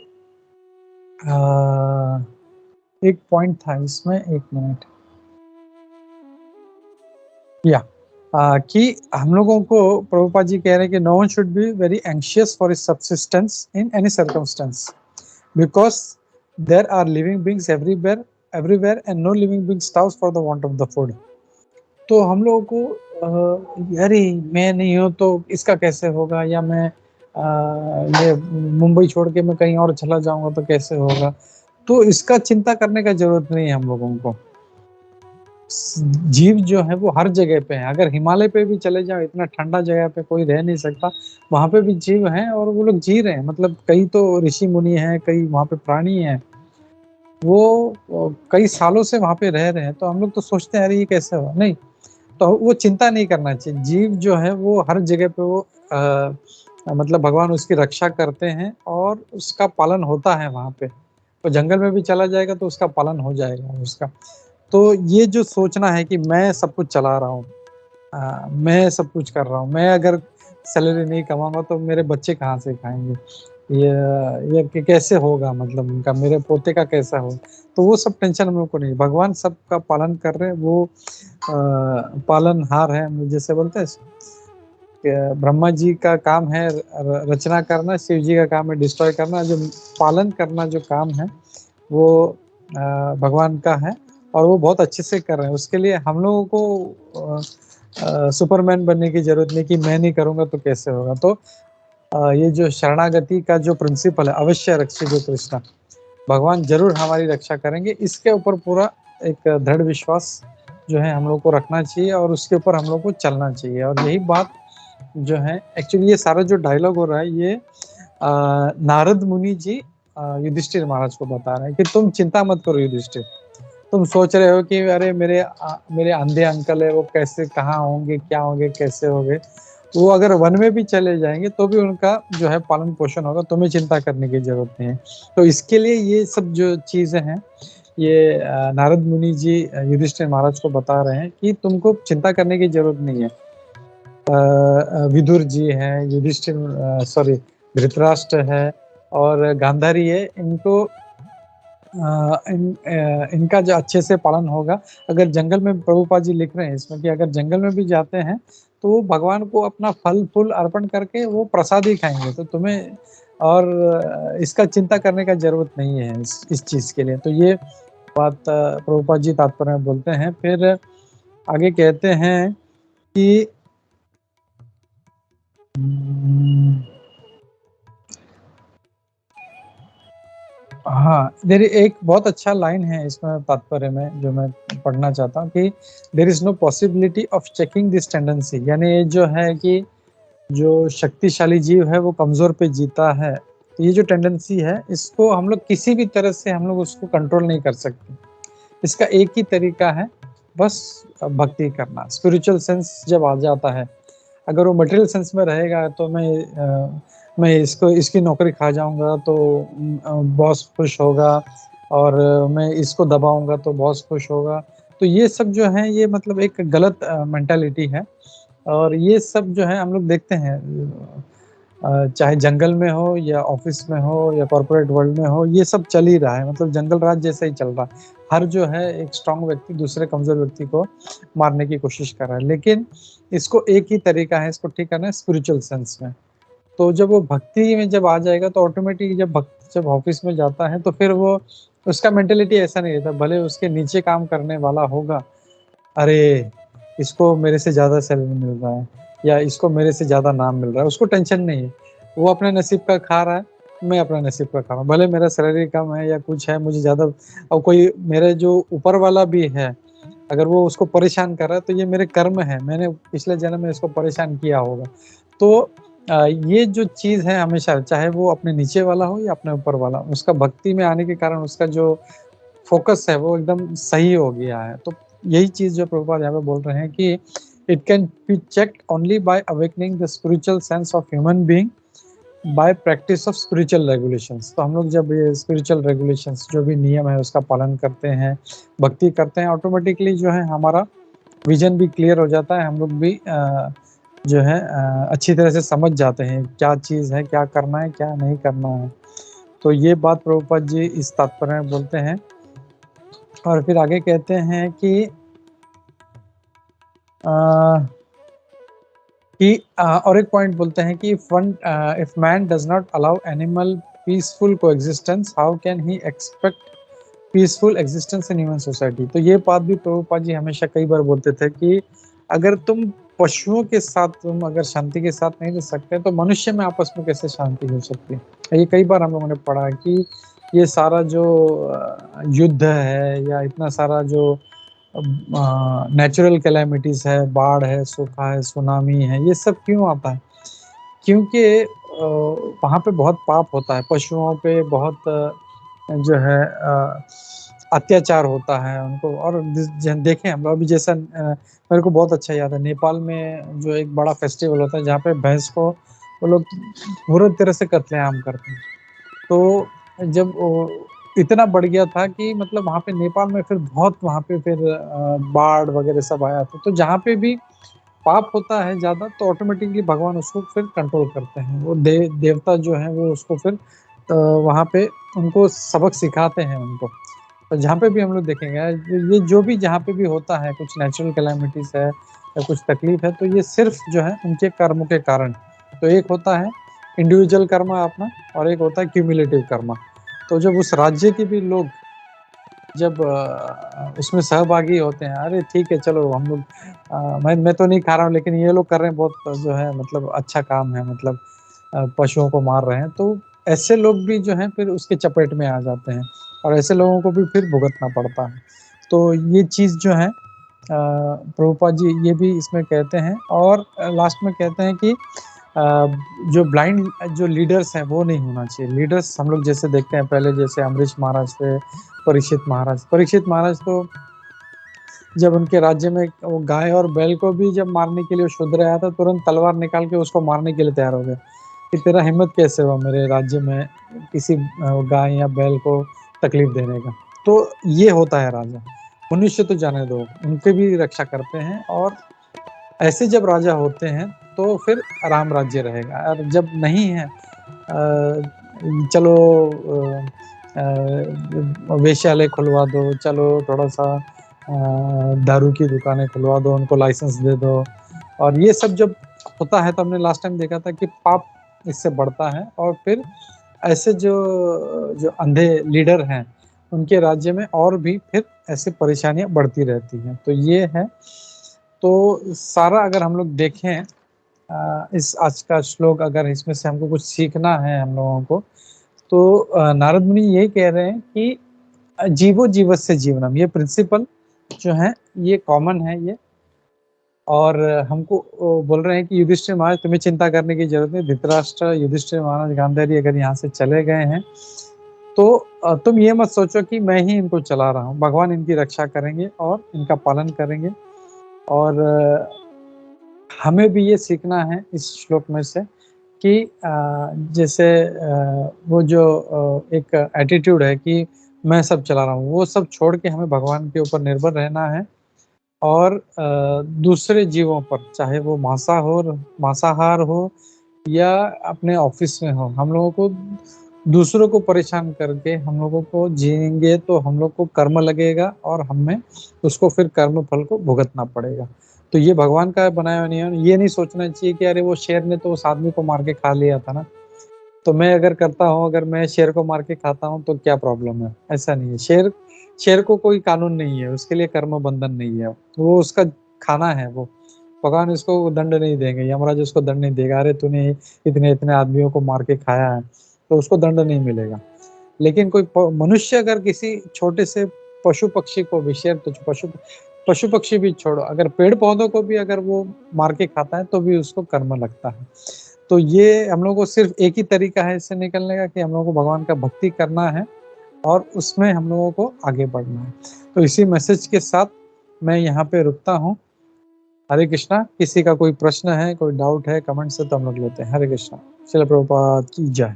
Speaker 2: एक पॉइंट था इसमें, एक मिनट, या कि हम लोगों को प्रभुपाद जी कह रहे हैं कि no one should be very anxious for his subsistence in any circumstance, because there are living beings everywhere and no living being starves for the want of the food. तो हम लोगों को अरे मैं नहीं हूँ तो इसका कैसे होगा, या मैं ये मुंबई छोड़ के मैं कहीं और चला जाऊंगा तो कैसे होगा, तो इसका चिंता करने का जरूरत नहीं है हम लोगों को। जीव जो है वो हर जगह पे है, अगर हिमालय पे भी चले जाओ, इतना ठंडा जगह पे कोई रह नहीं सकता, वहां पे भी जीव हैं और वो लोग जी रहे हैं। मतलब कई तो ऋषि मुनि हैं, कई वहां पे प्राणी हैं, वो कई सालों से वहां पे रह रहे हैं। तो हम लोग तो सोचते हैं अरे ये कैसे हो, नहीं, तो वो चिंता नहीं करना चाहिए। जीव जो है वो हर जगह पे वो मतलब भगवान उसकी रक्षा करते हैं और उसका पालन होता है वहां पे। वो जंगल में भी चला जाएगा तो उसका पालन हो जाएगा उसका। तो ये जो सोचना है कि मैं सब कुछ चला रहा हूँ, मैं सब कुछ कर रहा हूँ, मैं अगर सैलरी नहीं कमाऊंगा तो मेरे बच्चे कहाँ से खाएंगे, ये कैसे होगा, मतलब उनका, मेरे पोते का कैसा हो, तो वो सब टेंशन हम लोग को नहीं। भगवान सबका पालन कर रहे हैं, वो पालनहार है। हम जैसे बोलते हैं ब्रह्मा जी का काम है रचना करना, शिव जी का काम है डिस्ट्रॉय करना, जो पालन करना जो काम है वो भगवान का है, और वो बहुत अच्छे से कर रहे हैं। उसके लिए हम लोगों को सुपरमैन बनने की जरूरत नहीं कि मैं नहीं करूंगा तो कैसे होगा। तो ये जो शरणागति का जो प्रिंसिपल है, अवश्य रक्षित जो कृष्णा, भगवान जरूर हमारी रक्षा करेंगे, इसके ऊपर पूरा एक दृढ़ विश्वास जो है हम लोग को रखना चाहिए और उसके ऊपर हम लोग को चलना चाहिए। और यही बात जो है एक्चुअली ये सारा जो डायलॉग हो रहा है ये नारद मुनि जी युधिष्ठिर महाराज को बता रहे हैं कि तुम चिंता मत करो युधिष्ठिर, तुम सोच रहे हो कि अरे मेरे अंधे अंकल है, वो कैसे, कहाँ होंगे, क्या होंगे, कैसे होंगे, वो अगर वन में भी चले जाएंगे तो भी उनका जो है पालन पोषण होगा, तुम्हें चिंता करने की जरूरत नहीं है। तो इसके लिए ये सब जो चीजें हैं ये नारद मुनि जी युधिष्ठिर महाराज को बता रहे हैं कि तुमको चिंता करने की जरूरत नहीं है। विदुर जी हैं, युधिष्ठिर सॉरी धृतराष्ट्र है और गांधारी है, इनको इनका जो अच्छे से पालन होगा। अगर जंगल में, प्रभुपाद जी लिख रहे हैं इसमें कि अगर जंगल में भी जाते हैं तो वो भगवान को अपना फल फूल अर्पण करके वो प्रसाद ही खाएंगे, तो तुम्हें और इसका चिंता करने का जरूरत नहीं है इस चीज के लिए। तो ये बात प्रभुपाद जी तात्पर्य में बोलते हैं। फिर आगे कहते हैं कि हाँ, देर एक बहुत अच्छा लाइन है इसमें तात्पर्य में जो मैं पढ़ना चाहता हूँ कि there is no possibility of checking this tendency, यानी ये जो है कि जो शक्तिशाली जीव है वो कमजोर पे जीता है, तो ये जो टेंडेंसी है इसको हम लोग किसी भी तरह से हम लोग उसको कंट्रोल नहीं कर सकते। इसका एक ही तरीका है, बस भक्ति करना। स्पिरिचुअल सेंस जब आ जाता है, अगर वो मटेरियल सेंस में रहेगा तो मैं इसकी नौकरी खा जाऊंगा तो बॉस खुश होगा, और मैं इसको दबाऊंगा तो बॉस खुश होगा, तो ये सब जो है ये मतलब एक गलत मेंटालिटी है। और ये सब जो है हम लोग देखते हैं, चाहे जंगल में हो या ऑफिस में हो या कॉर्पोरेट वर्ल्ड में हो, ये सब चल ही रहा है, मतलब जंगल राज जैसा ही चल रहा है। हर जो है एक स्ट्रांग व्यक्ति दूसरे कमजोर व्यक्ति को मारने की कोशिश कर रहा है, लेकिन इसको एक ही तरीका है इसको ठीक करना है, स्पिरिचुअल सेंस में। तो जब वो भक्ति में जब आ जाएगा तो ऑटोमेटिक जब भक्त जब ऑफिस में जाता है तो फिर वो उसका मेंटेलिटी ऐसा नहीं रहता, भले उसके नीचे काम करने वाला होगा, अरे इसको मेरे से ज्यादा सैलरी मिल रहा है या इसको मेरे से ज्यादा नाम मिल रहा है, उसको टेंशन नहीं है, वो अपने नसीब का खा रहा है, मैं अपना नसीब का खा रहा हूँ, भले मेरा सैलरी कम है या कुछ है मुझे ज्यादा। और कोई मेरे जो ऊपर वाला भी है, अगर वो उसको परेशान कर रहा है तो ये मेरे कर्म है, मैंने पिछले जन्म में इसको परेशान किया होगा। तो ये जो चीज है हमेशा, चाहे वो अपने नीचे वाला हो या अपने ऊपर वाला, उसका भक्ति में आने के कारण उसका जो फोकस है वो एकदम सही हो गया है। तो यही चीज जो प्रभुपाद यहाँ पे बोल रहे हैं कि it can be checked only by awakening the spiritual sense of human being bye practice of spiritual regulations. तो हम लोग जब ये स्पिरिचुअल रेगुलेशंस जो भी नियम है उसका पालन करते हैं, भक्ति करते हैं, ऑटोमेटिकली जो है हमारा विजन भी क्लियर हो जाता है, हम लोग भी जो है अच्छी तरह से समझ जाते हैं क्या चीज़ है, क्या करना है, क्या नहीं करना है। तो ये बात प्रभुपाद जी इस तात्पर्य में बोलते हैं। और फिर आगे कहते हैं कि और एक पॉइंट बोलते हैं कि if man does not allow animal peaceful coexistence, how can he expect peaceful existence in human society. तो ये बात भी प्रभुपाद जी हमेशा कई बार बोलते थे कि अगर तुम पशुओं के साथ तुम अगर शांति के साथ नहीं रह सकते तो मनुष्य में आपस में कैसे शांति हो सकती है। ये कई बार हम लोगों ने पढ़ा कि ये सारा जो युद्ध है या इतना सारा जो नेचुरल कैलेमिटीज है, बाढ़ है, सूखा है, सुनामी है, ये सब क्यों आता है? क्योंकि वहाँ पे बहुत पाप होता है, पशुओं पे बहुत जो है अत्याचार होता है उनको। और देखें हम लोग अभी जैसा मेरे को बहुत अच्छा याद है, नेपाल में जो एक बड़ा फेस्टिवल होता है जहाँ पे भैंस को वो लोग पूरी तरह से कत्लेआम करते हैं। तो जब इतना बढ़ गया था कि मतलब वहाँ पे नेपाल में फिर बहुत वहाँ पे फिर बाढ़ वगैरह सब आया था। तो जहाँ पे भी पाप होता है ज़्यादा तो ऑटोमेटिकली भगवान उसको फिर कंट्रोल करते हैं, वो देवता जो है वो उसको फिर वहाँ पे उनको सबक सिखाते हैं उनको। तो जहाँ पे भी हम लोग देखेंगे ये जो भी जहाँ पे भी होता है, कुछ नेचुरल कैलेमिटीज है या कुछ तकलीफ है, तो ये सिर्फ जो है उनके कर्म के कारण। तो एक होता है इंडिविजुअल कर्मा अपना और एक होता है क्यूमुलेटिव कर्मा। तो जब उस राज्य के भी लोग जब उसमें सहभागी होते हैं, अरे ठीक है चलो हम लोग मैं तो नहीं खा रहा हूँ लेकिन ये लोग कर रहे हैं बहुत जो है मतलब अच्छा काम है, मतलब पशुओं को मार रहे हैं, तो ऐसे लोग भी जो है फिर उसके चपेट में आ जाते हैं और ऐसे लोगों को भी फिर भुगतना पड़ता है। तो ये चीज़ जो है प्रभुपाद जी ये भी इसमें कहते हैं। और लास्ट में कहते हैं कि जो ब्लाइंड जो लीडर्स हैं वो नहीं होना चाहिए। लीडर्स हम लोग जैसे देखते हैं पहले, जैसे अमरीश महाराज थे, परीक्षित महाराज तो जब उनके राज्य में वो गाय और बैल को भी जब मारने के लिए शूद्र आया था, तुरंत तलवार निकाल के उसको मारने के लिए तैयार हो गए कि तेरा हिम्मत कैसे हुआ मेरे राज्य में किसी गाय या बैल को तकलीफ देने का। तो ये होता है राजा। मनुष्य तो जाने दो, उनके भी रक्षा करते हैं। और ऐसे जब राजा होते हैं तो फिर राम राज्य रहेगा। और जब नहीं है चलो वेश्यालय खुलवा दो, चलो थोड़ा सा दारू की दुकानें खुलवा दो, उनको लाइसेंस दे दो, और ये सब जब होता है तो हमने लास्ट टाइम देखा था कि पाप इससे बढ़ता है। और फिर ऐसे जो अंधे लीडर हैं उनके राज्य में और भी फिर ऐसे परेशानियां बढ़ती रहती हैं। तो ये है। तो सारा अगर हम लोग देखें इस आज का श्लोक, अगर इसमें से हमको कुछ सीखना है हम लोगों को, तो नारद मुनि यही कह रहे हैं कि जीवो जीवस्य जीवनम, ये प्रिंसिपल जो है ये कॉमन है ये। और हमको बोल रहे हैं कि युधिष्ठिर महाराज तुम्हें चिंता करने की जरूरत नहीं, धृतराष्ट्र, युधिष्ठिर महाराज, गांधारी अगर यहाँ से चले गए हैं तो तुम ये मत सोचो कि मैं ही इनको चला रहा हूँ, भगवान इनकी रक्षा करेंगे और इनका पालन करेंगे। और हमें भी ये सीखना है इस श्लोक में से कि जैसे वो जो एक एटीट्यूड है कि मैं सब चला रहा हूँ, वो सब छोड़ के हमें भगवान के ऊपर निर्भर रहना है। और दूसरे जीवों पर, चाहे वो मांसाहार हो या अपने ऑफिस में हो, हम लोगों को दूसरों को परेशान करके हम लोगों को जिएंगे तो हम लोग को कर्म लगेगा और हमें उसको फिर कर्म फल को भुगतना पड़ेगा। तो ये भगवान का बनाया हुआ नियम। ये नहीं सोचना चाहिए कि अरे वो शेर ने तो उस आदमी को मार के खा लिया था ना, तो मैं अगर करता हूँ, अगर मैं शेर को मार के खाता हूँ तो क्या प्रॉब्लम है। ऐसा नहीं है। शेर को कोई कानून नहीं है, उसके लिए कर्म बंधन नहीं है, वो उसका खाना है। वो भगवान इसको दंड नहीं देंगे, यमराज उसको दंड नहीं देगा, अरे तूने इतने इतने आदमियों को मार के खाया है, तो उसको दंड नहीं मिलेगा। लेकिन कोई मनुष्य अगर किसी छोटे से पशु पक्षी को भी, शेर तो पशु पक्षी भी छोड़ो, अगर पेड़ पौधों को भी अगर वो मार के खाता है तो भी उसको कर्म लगता है। तो ये हम लोग को सिर्फ एक ही तरीका है इससे निकलने का, कि हम लोगों को भगवान का भक्ति करना है और उसमें हम लोगों को आगे बढ़ना है। तो इसी मैसेज के साथ मैं यहाँ पे रुकता हूँ। हरे कृष्णा। किसी का कोई प्रश्न है, कोई डाउट है कमेंट से तो हम लोग लेते हैं। हरे कृष्णा। श्रील प्रभुपाद की जय।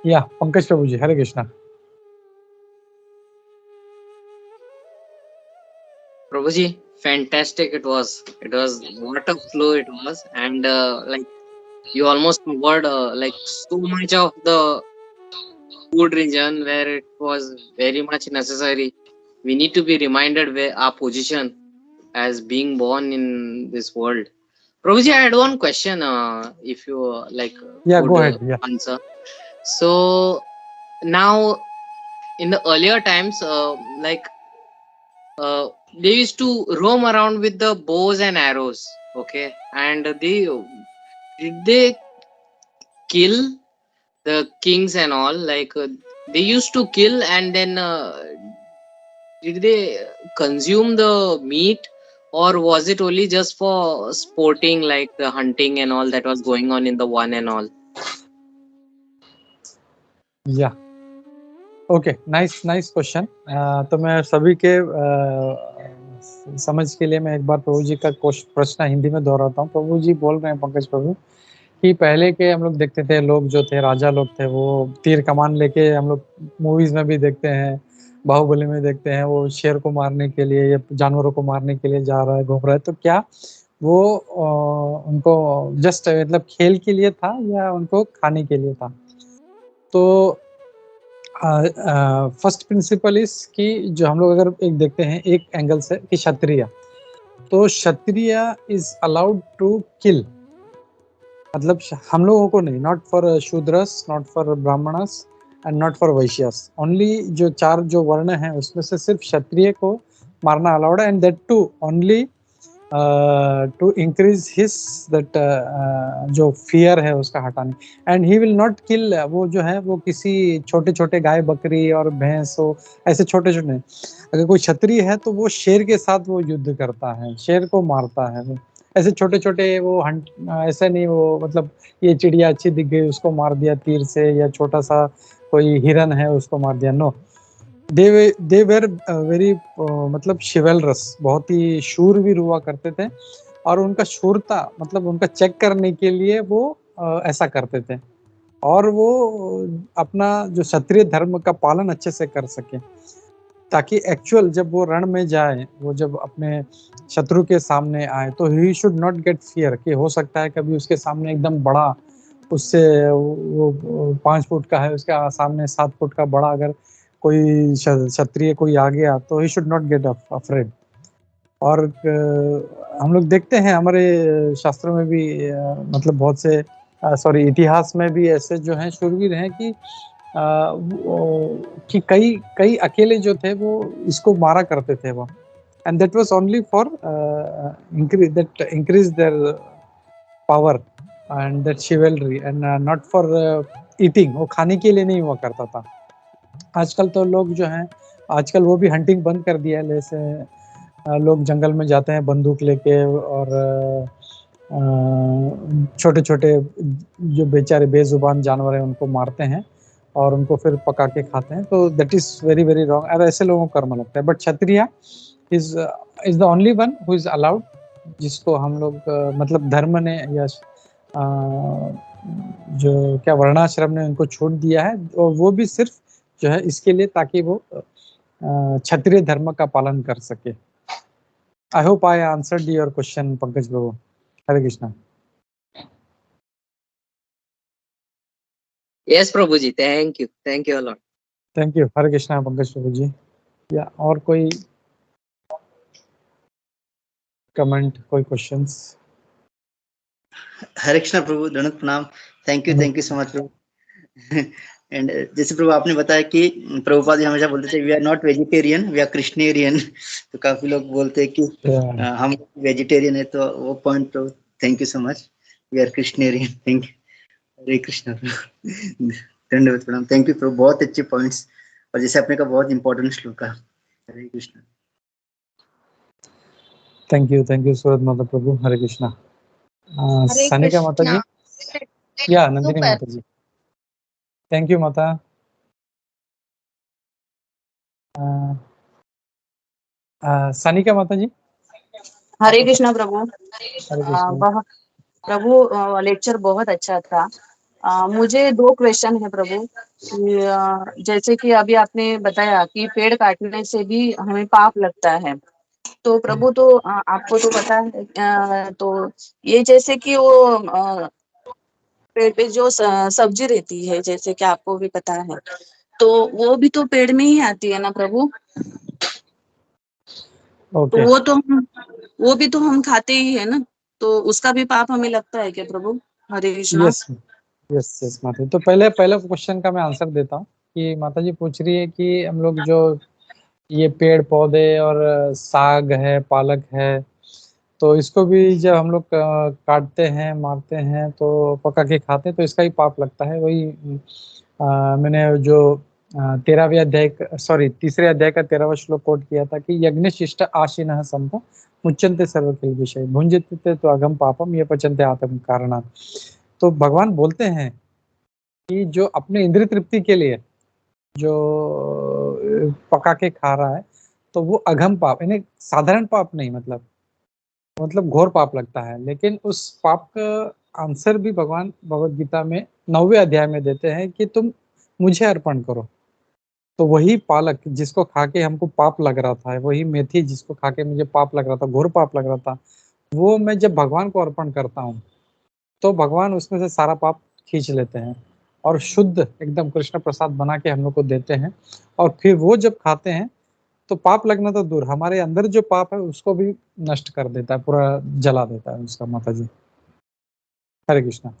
Speaker 2: या पंकज प्रभु जी, Hare Krishna.
Speaker 5: Prabhuji, fantastic it was. It was what a flow it was, and like you almost covered like so much of the food region where it was very much necessary. We need to be reminded where our position as being born in this world. Prabhuji, I had one question. If you like,
Speaker 2: Yeah,
Speaker 5: could
Speaker 2: go ahead. Yeah.
Speaker 5: answer. So now, in the earlier times, like they used to roam around with the bows and arrows, okay, and they kill the kings and all, like they used to kill, and then did they consume the meat, or was it only just for sporting, like the hunting and all that was going on in the one and all?
Speaker 2: या okay, nice question. तो मैं सभी के समझ के लिए मैं एक बार प्रभु जी का प्रश्न हिंदी में दोहराता हूँ। प्रभु जी बोल रहे हैं, पंकज प्रभु, कि पहले के हम लोग देखते थे, लोग जो थे, राजा लोग थे, वो तीर कमान लेके, हम लोग मूवीज में भी देखते हैं, बाहुबली में देखते हैं, वो शेर को मारने के लिए या जानवरों को मारने के लिए जा रहा है, घूम रहा है। तो क्या वो उनको जस्ट मतलब खेल के लिए था या उनको खाने के लिए था? तो फर्स्ट प्रिंसिपल इस कि जो हम लोग अगर एक देखते हैं एक एंगल से कि क्षत्रिय, तो क्षत्रिय इज अलाउड टू किल, मतलब हम लोगों को नहीं, not for Shudras, not for Brahmanas and not for Vaishyas, only जो चार जो वर्ण हैं उसमें से सिर्फ क्षत्रिय को मारना अलाउड है, and that too only to increase his that जो फियर है उसका हटाने। And he will not kill, वो जो है वो किसी छोटे छोटे गाय बकरी और भैंस हो, ऐसे छोटे छोटे। अगर कोई क्षत्रिय है तो वो शेर के साथ वो युद्ध करता है, शेर को मारता है। वो ऐसे छोटे छोटे वो हंट, ऐसा नहीं वो मतलब ये चिड़िया अच्छी दिख गई उसको मार दिया तीर से, या छोटा सा कोई हिरन है उसको मार दिया। नो, दे वेर वेरी मतलब शिवलरस, बहुत ही शूरवीर हुआ करते थे, और उनका शूरता मतलब उनका चेक करने के लिए वो ऐसा करते थे, और वो अपना जो क्षत्रिय धर्म का पालन अच्छे से कर सके, ताकि एक्चुअल जब वो रण में जाए, वो जब अपने शत्रु के सामने आए, तो he should not gate fear, कि हो सकता है कभी उसके सामने एकदम बड़ा, उससे वो 5 फुट का है, उसके सामने 7 फुट का बड़ा अगर कोई क्षत्रिय कोई आ गया, तो he should not gate afraid. और हम लोग देखते हैं हमारे शास्त्रों में भी मतलब बहुत से इतिहास में भी ऐसे जो हैं शूरवीर हैं कि कई अकेले जो थे वो इसको मारा करते थे वो, and that was only for increase their power and that शिवलरी, and not for eating, वो खाने के लिए नहीं हुआ करता था। आजकल तो लोग जो हैं, आजकल वो भी हंटिंग बंद कर दिया है, जैसे लोग जंगल में जाते हैं बंदूक लेके, और छोटे छोटे जो बेचारे बेजुबान जानवर हैं उनको मारते हैं और उनको फिर पका के खाते हैं। तो that is very very wrong, और ऐसे लोगों को कर्म लगता है। But Kshatriya is the only one who is allowed जिसको हम लोग मतलब धर्म ने या जो क्या वर्णाश्रम ने उनको छूट दिया है, और वो भी सिर्फ जो है इसके लिए ताकि वो क्षत्रिय धर्म का पालन कर सके। I hope I answered your question Pankaj Prabhu. Hare Krishna.
Speaker 5: Yes, Prabhuji. Thank you. Thank you a lot.
Speaker 2: Thank you. Hare Krishna Pankaj Prabhu ji. या और कोई कमेंट, कोई क्वेश्चंस?
Speaker 4: हरे कृष्णा प्रभु, दंडवत प्रणाम। Thank you so much Prabhu. And जैसे प्रभु आपने बताया कि प्रभुपाद जी हमेशा बोलते थे we are not vegetarian, we are Krishnarian. तो काफी लोग बोलते हैं कि हम वेजिटेरियन है, तो वो पॉइंट प्रभु thank you so much, we are Krishnarian. Thank you. Hare Krishna प्रभु, दंडवत प्रणाम। थैंक यू प्रभु, बहुत अच्छे पॉइंट्स, और जैसे आपने कहा बहुत इंपॉर्टेंट श्लोक है। हरे कृष्णा।
Speaker 2: थैंक यू सूरज माता प्रभु। हरे कृष्णा। सानिका माता जी, या नंदिनी माता जी। थैंक यू माता। सानिका माता जी।
Speaker 6: हरे कृष्णा प्रभु।
Speaker 2: हरे कृष्णा।
Speaker 6: प्रभु लेक्चर बहुत अच्छा था। मुझे 2 क्वेश्चन है प्रभु कि जैसे कि अभी आपने बताया कि पेड़ काटने से भी हमें पाप लगता है, तो प्रभु तो आपको तो पता है, तो ये जैसे कि वो पेड़ पे जो सब्जी रहती है, जैसे कि आपको भी पता है, तो वो भी तो पेड़ में ही आती है ना प्रभु। तो
Speaker 2: ओके।
Speaker 6: वो भी तो हम खाते ही है ना, तो उसका भी पाप हमें लगता है क्या प्रभु? हरे कृष्णा।
Speaker 2: यस यस माता जी। तो पहले क्वेश्चन का मैं आंसर देता हूँ कि माता जी पूछ रही है कि हम लोग जो ये पेड़ पौधे और साग है, पालक है, तो इसको भी जब हम लोग काटते हैं, मारते हैं, तो पका के खाते हैं, तो इसका ही पाप लगता है। वही मैंने जो 13वें अध्याय, सॉरी 3रे अध्याय का 13वां श्लोक कोट किया था कि यज्ञ शिष्ट आशीनः संत मुच्यन्ते सर्वकिल विषय भुंजते तो अगम पापम ये पचन्ते आत्म कारणात्। तो भगवान बोलते हैं कि जो अपने इंद्रिय तृप्ति के लिए जो पका के खा रहा है, तो वो अघम पाप, यानी साधारण पाप नहीं, मतलब घोर पाप लगता है। लेकिन उस पाप का आंसर भी भगवान भगवत गीता में 9वें अध्याय में देते हैं कि तुम मुझे अर्पण करो। तो वही पालक जिसको खा के हमको पाप लग रहा था, वही मेथी जिसको खा के मुझे पाप लग रहा था, घोर पाप लग रहा था, वो मैं जब भगवान को अर्पण करता हूँ, तो भगवान उसमें से सारा पाप खींच लेते हैं और शुद्ध एकदम कृष्ण प्रसाद बना के हम लोग को देते हैं। और फिर वो जब खाते हैं तो पाप लगना तो दूर, हमारे अंदर जो पाप है उसको भी नष्ट कर देता है, पूरा जला देता है उसका। माता जी Hare Krishna.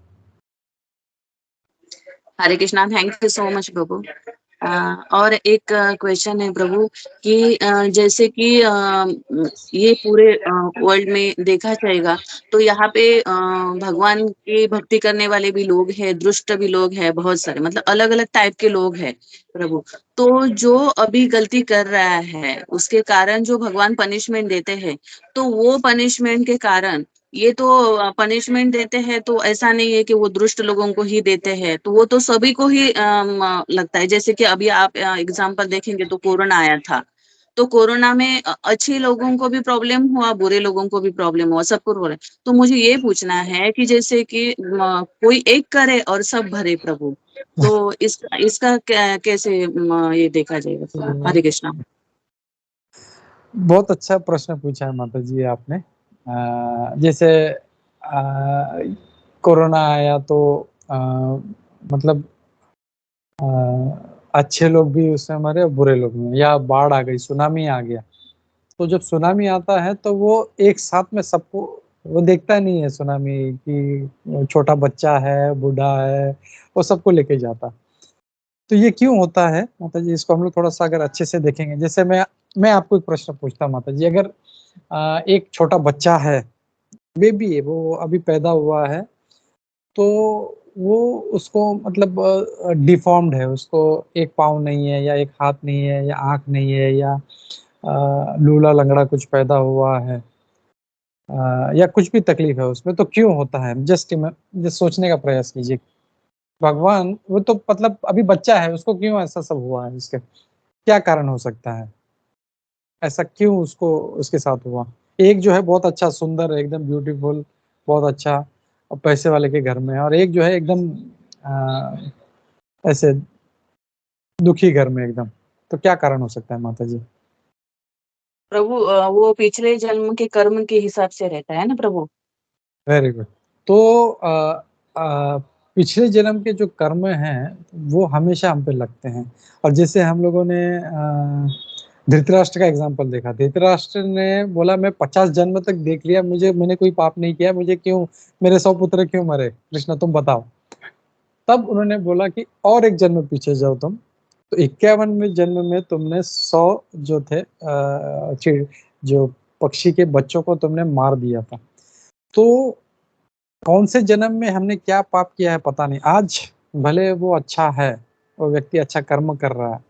Speaker 6: Hare Krishna. Thank you so much प्रभु। और एक क्वेश्चन है प्रभु कि जैसे कि ये पूरे वर्ल्ड में देखा जाएगा, तो यहाँ पे भगवान की भक्ति करने वाले भी लोग हैं, दुष्ट भी लोग हैं, बहुत सारे, मतलब अलग अलग टाइप के लोग हैं प्रभु। तो जो अभी गलती कर रहा है उसके कारण जो भगवान पनिशमेंट देते हैं, तो वो पनिशमेंट के कारण ये तो पनिशमेंट देते हैं, तो ऐसा नहीं है कि वो दुष्ट लोगों को ही देते हैं, तो वो तो सभी को ही लगता है। जैसे कि अभी आप एग्जांपल देखेंगे तो कोरोना आया था, तो कोरोना में अच्छे लोगों को भी प्रॉब्लम हुआ, बुरे लोगों को भी प्रॉब्लम हुआ, सबको हो रहा है। तो मुझे ये पूछना है कि जैसे कि कोई एक करे और सब भरे प्रभु, तो इसका कैसे ये देखा जाएगा प्रभु? हरे कृष्णा।
Speaker 2: बहुत अच्छा प्रश्न पूछा है माता जी आपने। जैसे कोरोना आया तो मतलब अच्छे लोग भी उसमें मरे और बुरे लोग भी, या बाढ़ आ गई, सुनामी आ गया। तो जब सुनामी आता है तो वो एक साथ में सबको, वो देखता नहीं है सुनामी कि छोटा बच्चा है, बूढ़ा है, वो सबको लेके जाता। तो ये क्यों होता है माता जी, इसको हम लोग थोड़ा सा अगर अच्छे से देखेंगे। जैसे मैं आपको एक प्रश्न पूछता हूँ माता जी, अगर एक छोटा बच्चा है, बेबी है, वो अभी पैदा हुआ है, तो वो उसको मतलब डिफॉर्म्ड है, उसको एक पाँव नहीं है, या एक हाथ नहीं है, या आँख नहीं है, या लूला लंगड़ा कुछ पैदा हुआ है, या कुछ भी तकलीफ है उसमें, तो क्यों होता है? जस्ट सोचने का प्रयास कीजिए। भगवान, वो तो मतलब अभी बच्चा है, उसको क्यों ऐसा सब हुआ है? इसके क्या कारण हो सकता है? ऐसा क्यों उसको उसके साथ हुआ? एक जो है बहुत अच्छा सुंदर एकदम ब्यूटीफुल बहुत अच्छा और पैसे वाले के घर में है, और एक जो है एकदम ऐसे दुखी घर में एकदम। तो क्या कारण हो सकता है माता जी?
Speaker 6: प्रभु वो पिछले जन्म के कर्म के हिसाब से रहता है ना प्रभु।
Speaker 2: Very good. तो पिछले जन्म के जो कर्म हैं वो हमेशा हम पे लगते हैं। और जैसे हम लोगों ने धृतराष्ट्र का एग्जांपल देखा, धृतराष्ट्र ने बोला मैं 50 जन्म तक देख लिया, मैंने कोई पाप नहीं किया, मुझे क्यों मेरे 100 पुत्र क्यों मरे, कृष्ण तुम बताओ। तब उन्होंने बोला कि और एक जन्म पीछे जाओ तुम, तो 51वें जन्म में तुमने 100 जो थे जो पक्षी के बच्चों को तुमने मार दिया था। तो कौन से जन्म में हमने क्या पाप किया है पता नहीं। आज भले वो अच्छा है, वो व्यक्ति अच्छा कर्म कर रहा है,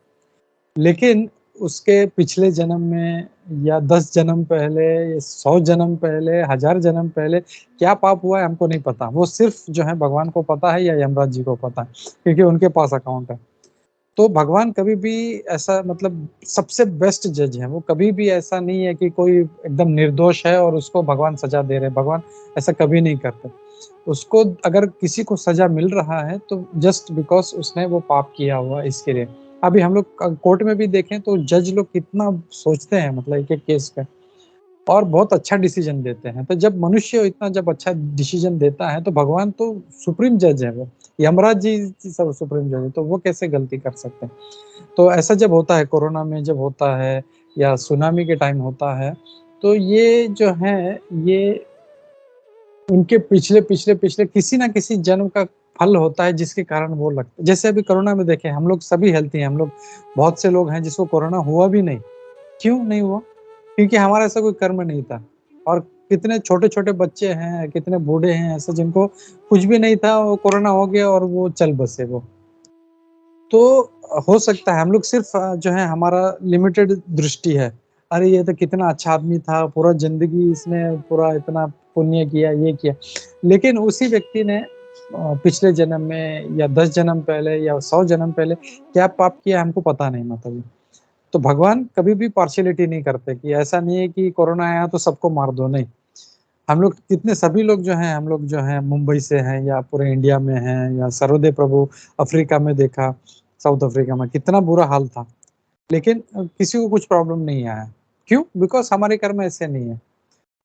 Speaker 2: लेकिन उसके पिछले जन्म में या 10 जन्म पहले या 100 जन्म पहले 1000 जन्म पहले क्या पाप हुआ है हमको नहीं पता। वो सिर्फ जो है भगवान को पता है या यमराज जी को पता है, क्योंकि उनके पास अकाउंट है। तो भगवान कभी भी ऐसा मतलब सबसे बेस्ट जज है, वो कभी भी ऐसा नहीं है कि कोई एकदम निर्दोष है और उसको भगवान सजा दे रहे हैं। भगवान ऐसा कभी नहीं करते। उसको अगर किसी को सजा मिल रहा है तो जस्ट बिकॉज उसने वो पाप किया हुआ इसके लिए। अभी हम लोग कोर्ट में भी देखें तो जज लोग कितना सोचते हैं मतलब एक एक केस पे, और बहुत अच्छा डिसीजन देते हैं। तो जब मनुष्य इतना जब अच्छा डिसीजन देता है तो भगवान तो सुप्रीम जज है, वो यमराज जी सब सुप्रीम जज है, तो वो कैसे गलती कर सकते हैं। तो ऐसा जब होता है कोरोना में जब होता है या सुनामी के टाइम होता है, तो ये जो है ये उनके पिछले पिछले पिछले किसी ना किसी जन्म का फल होता है जिसके कारण वो लगता है। जैसे अभी कोरोना में देखें, हम लोग सभी हेल्थी हैं, हम लोग बहुत से लोग हैं जिसको कोरोना हुआ भी नहीं। क्यों नहीं हुआ? क्योंकि हमारा ऐसा कोई कर्म नहीं था। और कितने छोटे छोटे बच्चे हैं, कितने बूढ़े हैं ऐसे जिनको कुछ भी नहीं था, वो कोरोना हो गया और वो चल बसे वो। तो हो सकता है हम लोग सिर्फ जो है हमारा लिमिटेड दृष्टि है, अरे ये तो कितना अच्छा आदमी था, पूरा जिंदगी इसने पूरा इतना पुण्य किया ये किया। लेकिन उसी व्यक्ति ने पिछले जन्म में या 10 जन्म पहले या 100 जन्म पहले क्या पाप किया हमको पता नहीं मतलब। तो भगवान कभी भी पार्शियलिटी नहीं करते कि ऐसा नहीं है कि कोरोना आया तो सबको मार दो, नहीं। हम लोग कितने सभी लोग जो हैं, हम लोग जो हैं मुंबई से हैं या पूरे इंडिया में हैं या सर्वोदय प्रभु अफ्रीका में देखा, साउथ अफ्रीका में कितना बुरा हाल था, लेकिन किसी को कुछ प्रॉब्लम नहीं आया। क्यों? बिकॉज हमारे कर्म ऐसे नहीं है।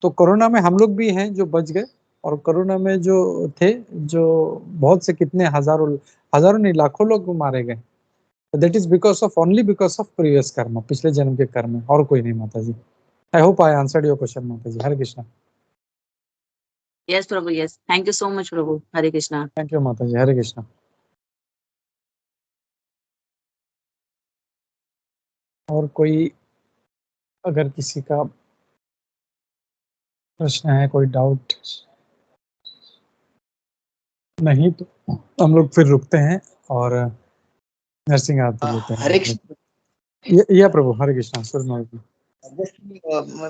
Speaker 2: तो कोरोना में हम लोग भी हैं जो बच गए, और कोरोना में जो थे, जो बहुत से कितने हजारों हजारों नहीं लाखों लोग मारे गए, that is because of only because of previous karma, पिछले जन्म के कर्म, और कोई नहीं माता जी। I hope I answered your question माता जी। हरे कृष्णा।
Speaker 6: यस प्रभु yes, thank you so much प्रभु। हरे कृष्णा।
Speaker 2: थैंक यू माता जी। हरे कृष्णा। और कोई अगर किसी का प्रश्न है, कोई डाउट नहीं, तो हम लोग फिर रुकते हैं और नरसिंह आरती लेते हैं।
Speaker 4: हरे कृष्ण।
Speaker 2: या प्रभु। हरे कृष्णा। सूर्य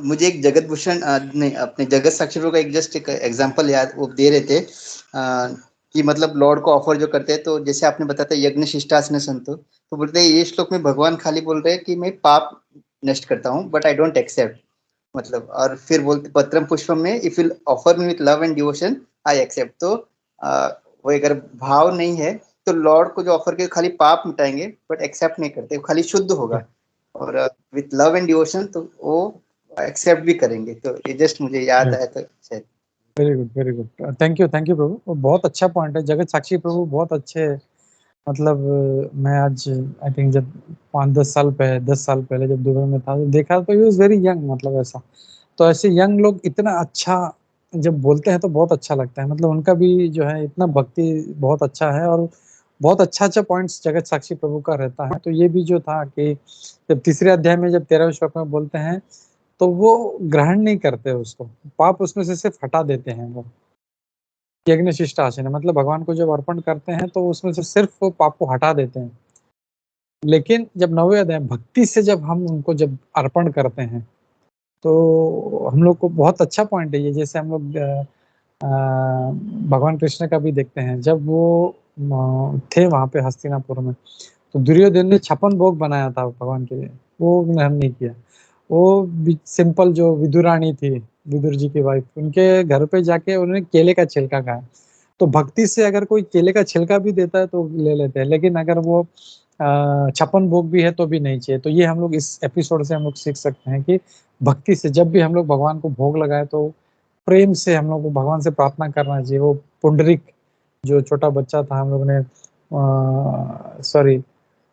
Speaker 4: मुझे एक जगत भूषण नहीं, अपने जगत साक्षी प्रभु का एक जस्ट एक एग्जांपल याद वो दे रहे थे कि मतलब लॉर्ड को ऑफर जो करते हैं, तो जैसे आपने बताया था यज्ञ शिष्टासन संतो, तो बोलते हैं ये श्लोक में भगवान खाली बोल रहे हैं कि मैं पाप नष्ट करता हूँ बट आई डोंट एक्सेप्ट, मतलब। और फिर बोलते पत्रम पुष्पम में if you offer me with love and devotion I accept. तो वो अगर भाव नहीं है तो लॉर्ड को जो ऑफर के खाली पाप मिटाएंगे बट एक्सेप्ट नहीं करते, खाली शुद्ध होगा। और विथ लव एंड डिवोशन तो वो एक्सेप्ट भी करेंगे। तो ये जस्ट मुझे याद आया था शायद।
Speaker 2: Very good very good. Thank you प्रभु। वो बहुत अच्छा पॉइंट है। जगत साक्षी प्रभु बहुत अच्छे, मतलब मैं आज आई थिंक जब 5-10 साल पहले 10 साल पहले जब दुबई में था तो देखा, तो ही वाज वेरी यंग, मतलब ऐसा। तो ऐसे यंग लोग इतना अच्छा जब बोलते हैं तो बहुत अच्छा लगता है। मतलब उनका भी जो है इतना भक्ति बहुत अच्छा है, और बहुत अच्छा अच्छा पॉइंट्स जगत साक्षी प्रभु का रहता है। तो ये भी जो था कि जब तीसरे अध्याय में जब 13वें श्लोक में बोलते हैं तो वो ग्रहण नहीं करते उसको, पाप उसमें से सिर्फ हटा देते हैं। वो यज्ञ शिष्टासन है, मतलब भगवान को जब अर्पण करते हैं तो उसमें से सिर्फ वो पाप को हटा देते हैं। लेकिन जब 9वें अध्याय भक्ति से जब हम उनको जब अर्पण करते हैं तो हम लोग को बहुत अच्छा पॉइंट है ये। जैसे हम लोग भगवान कृष्ण का भी देखते हैं, जब वो थे वहां पे हस्तिनापुर में, तो दुर्योधन ने 56 भोग बनाया था भगवान के लिए, वो ग्रहण नहीं किया। वो सिंपल जो विदुरानी थी, विदुर जी की वाइफ, उनके घर पे जाके उन्होंने केले का छिलका खाया। तो भक्ति से अगर कोई केले का छिलका भी देता है तो ले लेते हैं, लेकिन अगर वो 56 भोग भी है तो भी नहीं चाहिए। तो ये हम लोग इस एपिसोड से हम लोग सीख सकते हैं कि भक्ति से जब भी हम लोग भगवान को भोग लगाए तो प्रेम से हम लोग को भगवान से प्रार्थना करना चाहिए। वो पुंडरिक जो छोटा बच्चा था, हम लोग ने सॉरी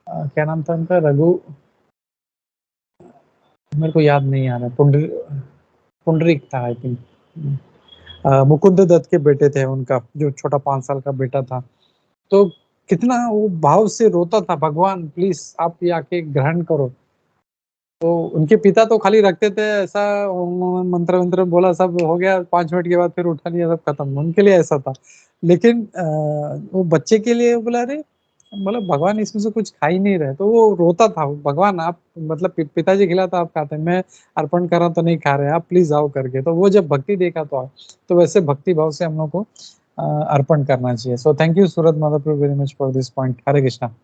Speaker 2: क्या नाम था उनका, रघु, मेरे को याद नहीं आ रहा, पुंडरिक था आई थिंक, मुकुंद दत्त के बेटे थे उनका, जो छोटा 5 साल का बेटा था। तो कितना वो भाव से रोता था, भगवान प्लीज आप ये आके ग्रहण करो। तो उनके पिता तो खाली रखते थे ऐसा, मंत्र मंत्र बोला, सब हो गया, 5 मिनट के बाद फिर उठा लिया, सब खत्म, उनके लिए ऐसा था। लेकिन वो बच्चे के लिए बोला, अरे मतलब भगवान इसमें से कुछ खा ही नहीं रहे, तो वो रोता था, भगवान आप मतलब पिताजी खिलाता आप खाते, मैं अर्पण कर रहा तो नहीं खा रहे, आप प्लीज आओ करके। तो वो जब भक्ति देखा तो वैसे भक्ति भाव से हम लोग को अर्पण करना चाहिए। So thank you Surat Madhavpur very much for this point. Hare Krishna.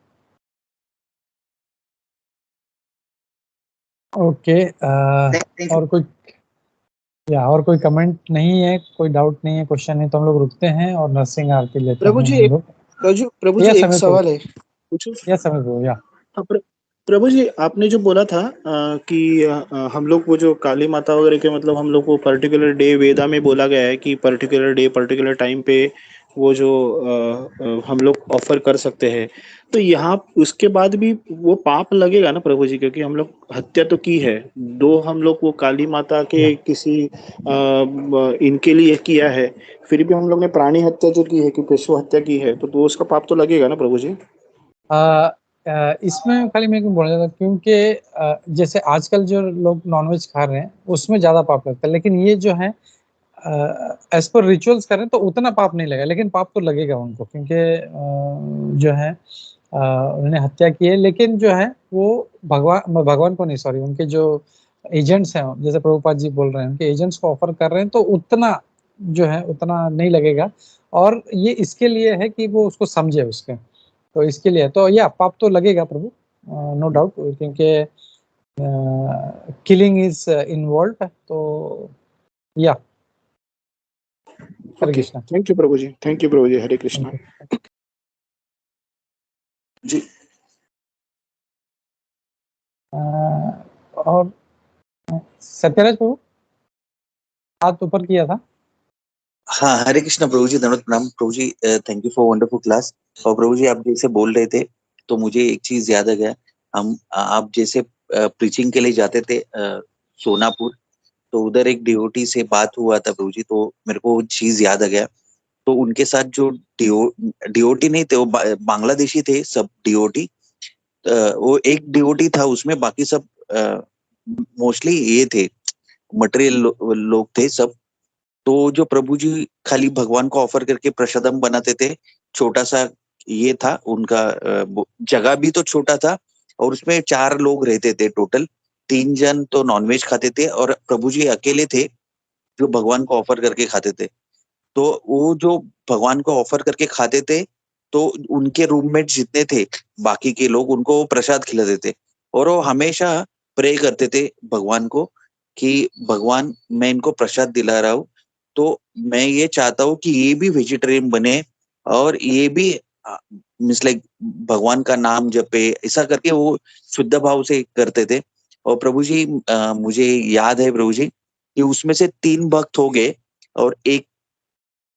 Speaker 2: Okay, और कोई और कोई कमेंट नहीं है, कोई डाउट नहीं है, क्वेश्चन नहीं, तो हम लोग रुकते हैं और नरसिंह आरती लेते हैं
Speaker 3: प्रभु जी
Speaker 2: हम लोग।
Speaker 3: प्रभु जी एक सवाल है, पूछूं?
Speaker 2: या समय को या
Speaker 3: हाँ, प्रभु जी आपने जो बोला था कि हम लोग वो जो काली माता वगैरह के मतलब हम लोग को पर्टिकुलर डे वेदा में बोला गया है कि पर्टिकुलर डे पर्टिकुलर टाइम पे वो जो हम लोग ऑफर कर सकते हैं। तो यहाँ उसके बाद भी वो पाप लगेगा ना प्रभु जी, क्योंकि हम लोग हत्या तो की है, दो हम लोग वो काली माता के किसी इनके लिए किया है, फिर भी हम लोग ने प्राणी हत्या जो की है कि पशु हत्या की है, तो उसका पाप तो लगेगा ना प्रभु जी?
Speaker 2: इसमें खाली मेरे को बोलना था, क्योंकि जैसे आजकल जो लोग नॉनवेज खा रहे हैं उसमें ज्यादा पाप लगता है, लेकिन ये जो है एज पर रिचुअल्स करें तो उतना पाप नहीं लगेगा, लेकिन पाप तो लगेगा उनको, क्योंकि जो है उन्होंने हत्या की है। लेकिन जो है वो भगवान को नहीं, सॉरी, उनके जो एजेंट्स हैं, जैसे प्रभुपाद जी बोल रहे हैं, उनके एजेंट्स को ऑफर कर रहे हैं, तो उतना जो है उतना नहीं लगेगा। और ये इसके लिए है कि वो उसको समझे उसके, तो इसके लिए तो या पाप तो लगेगा प्रभु, नो डाउट, क्योंकि किलिंग इज इन्वॉल्व, तो या Hare
Speaker 3: okay,
Speaker 2: Krishna.
Speaker 3: Thank you प्रभु जी, थैंक यू प्रभु जी, हरे कृष्णा जी।
Speaker 2: और सत्यराज प्रभु हाथ ऊपर किया था।
Speaker 7: हाँ, हरे कृष्णा प्रभु जी, दंडवत प्रणाम प्रभु जी, thank you for wonderful class. और प्रभु जी आप जैसे बोल रहे थे तो मुझे एक चीज याद आ गया, आप जैसे प्रीचिंग के लिए जाते थे सोनापुर, तो उधर एक डिओटी से बात हुआ था प्रभु जी, तो मेरे को चीज याद आ गया। तो उनके साथ जो डिओटी नहीं थे, वो बांग्लादेशी थे सब डिओटी, वो एक डिओटी था उसमें, बाकी सब मोस्टली ये थे मटेरियल लोग थे सब। तो जो प्रभु जी खाली भगवान को ऑफर करके प्रसादम बनाते थे, छोटा सा ये था उनका, जगह भी तो छोटा था, और उसमें 4 लोग रहते थे टोटल, 3 जन तो नॉनवेज खाते थे और प्रभु जी अकेले थे जो भगवान को ऑफर करके खाते थे। तो वो जो भगवान को ऑफर करके खाते थे, तो उनके रूममेट जितने थे बाकी के लोग, उनको वो प्रसाद खिलाते थे, और वो हमेशा प्रे करते थे भगवान को कि भगवान मैं इनको प्रसाद दिला रहा हूँ, तो मैं ये चाहता हूँ कि ये भी वेजिटेरियन बने और ये भी मीन्स लाइक भगवान का नाम जपे, ऐसा करके वो शुद्ध भाव से करते थे। और प्रभु जी मुझे याद है प्रभु जी कि उसमें से 3 भक्त हो गए और एक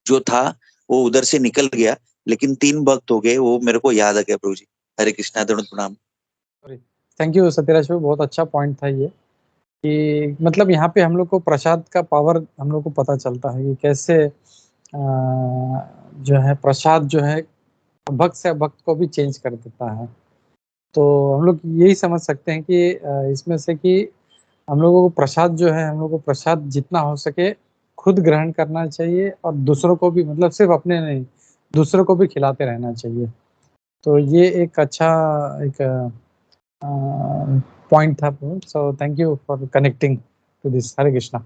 Speaker 7: जो था वो उधर से निकल गया, लेकिन 3 भक्त हो गए, वो मेरे को याद आ गया प्रभु जी। हरे कृष्णा, दंडवत प्रणाम।
Speaker 2: थैंक यू सत्यराज प्रभु, बहुत अच्छा पॉइंट था ये, कि मतलब यहाँ पे हम लोग को प्रसाद का पावर हम लोग को पता चलता है कि कैसे जो है प्रसाद जो है भक्त से भक्त को भी चेंज कर देता है। तो हम लोग यही समझ सकते हैं कि इसमें से कि हम लोगों को प्रसाद जो है, हम लोग को प्रसाद जितना हो सके खुद ग्रहण करना चाहिए, और दूसरों को भी, मतलब सिर्फ अपने नहीं, दूसरों को भी खिलाते रहना चाहिए। तो ये एक अच्छा एक पॉइंट था। So thank you for connecting to this. Hare Krishna.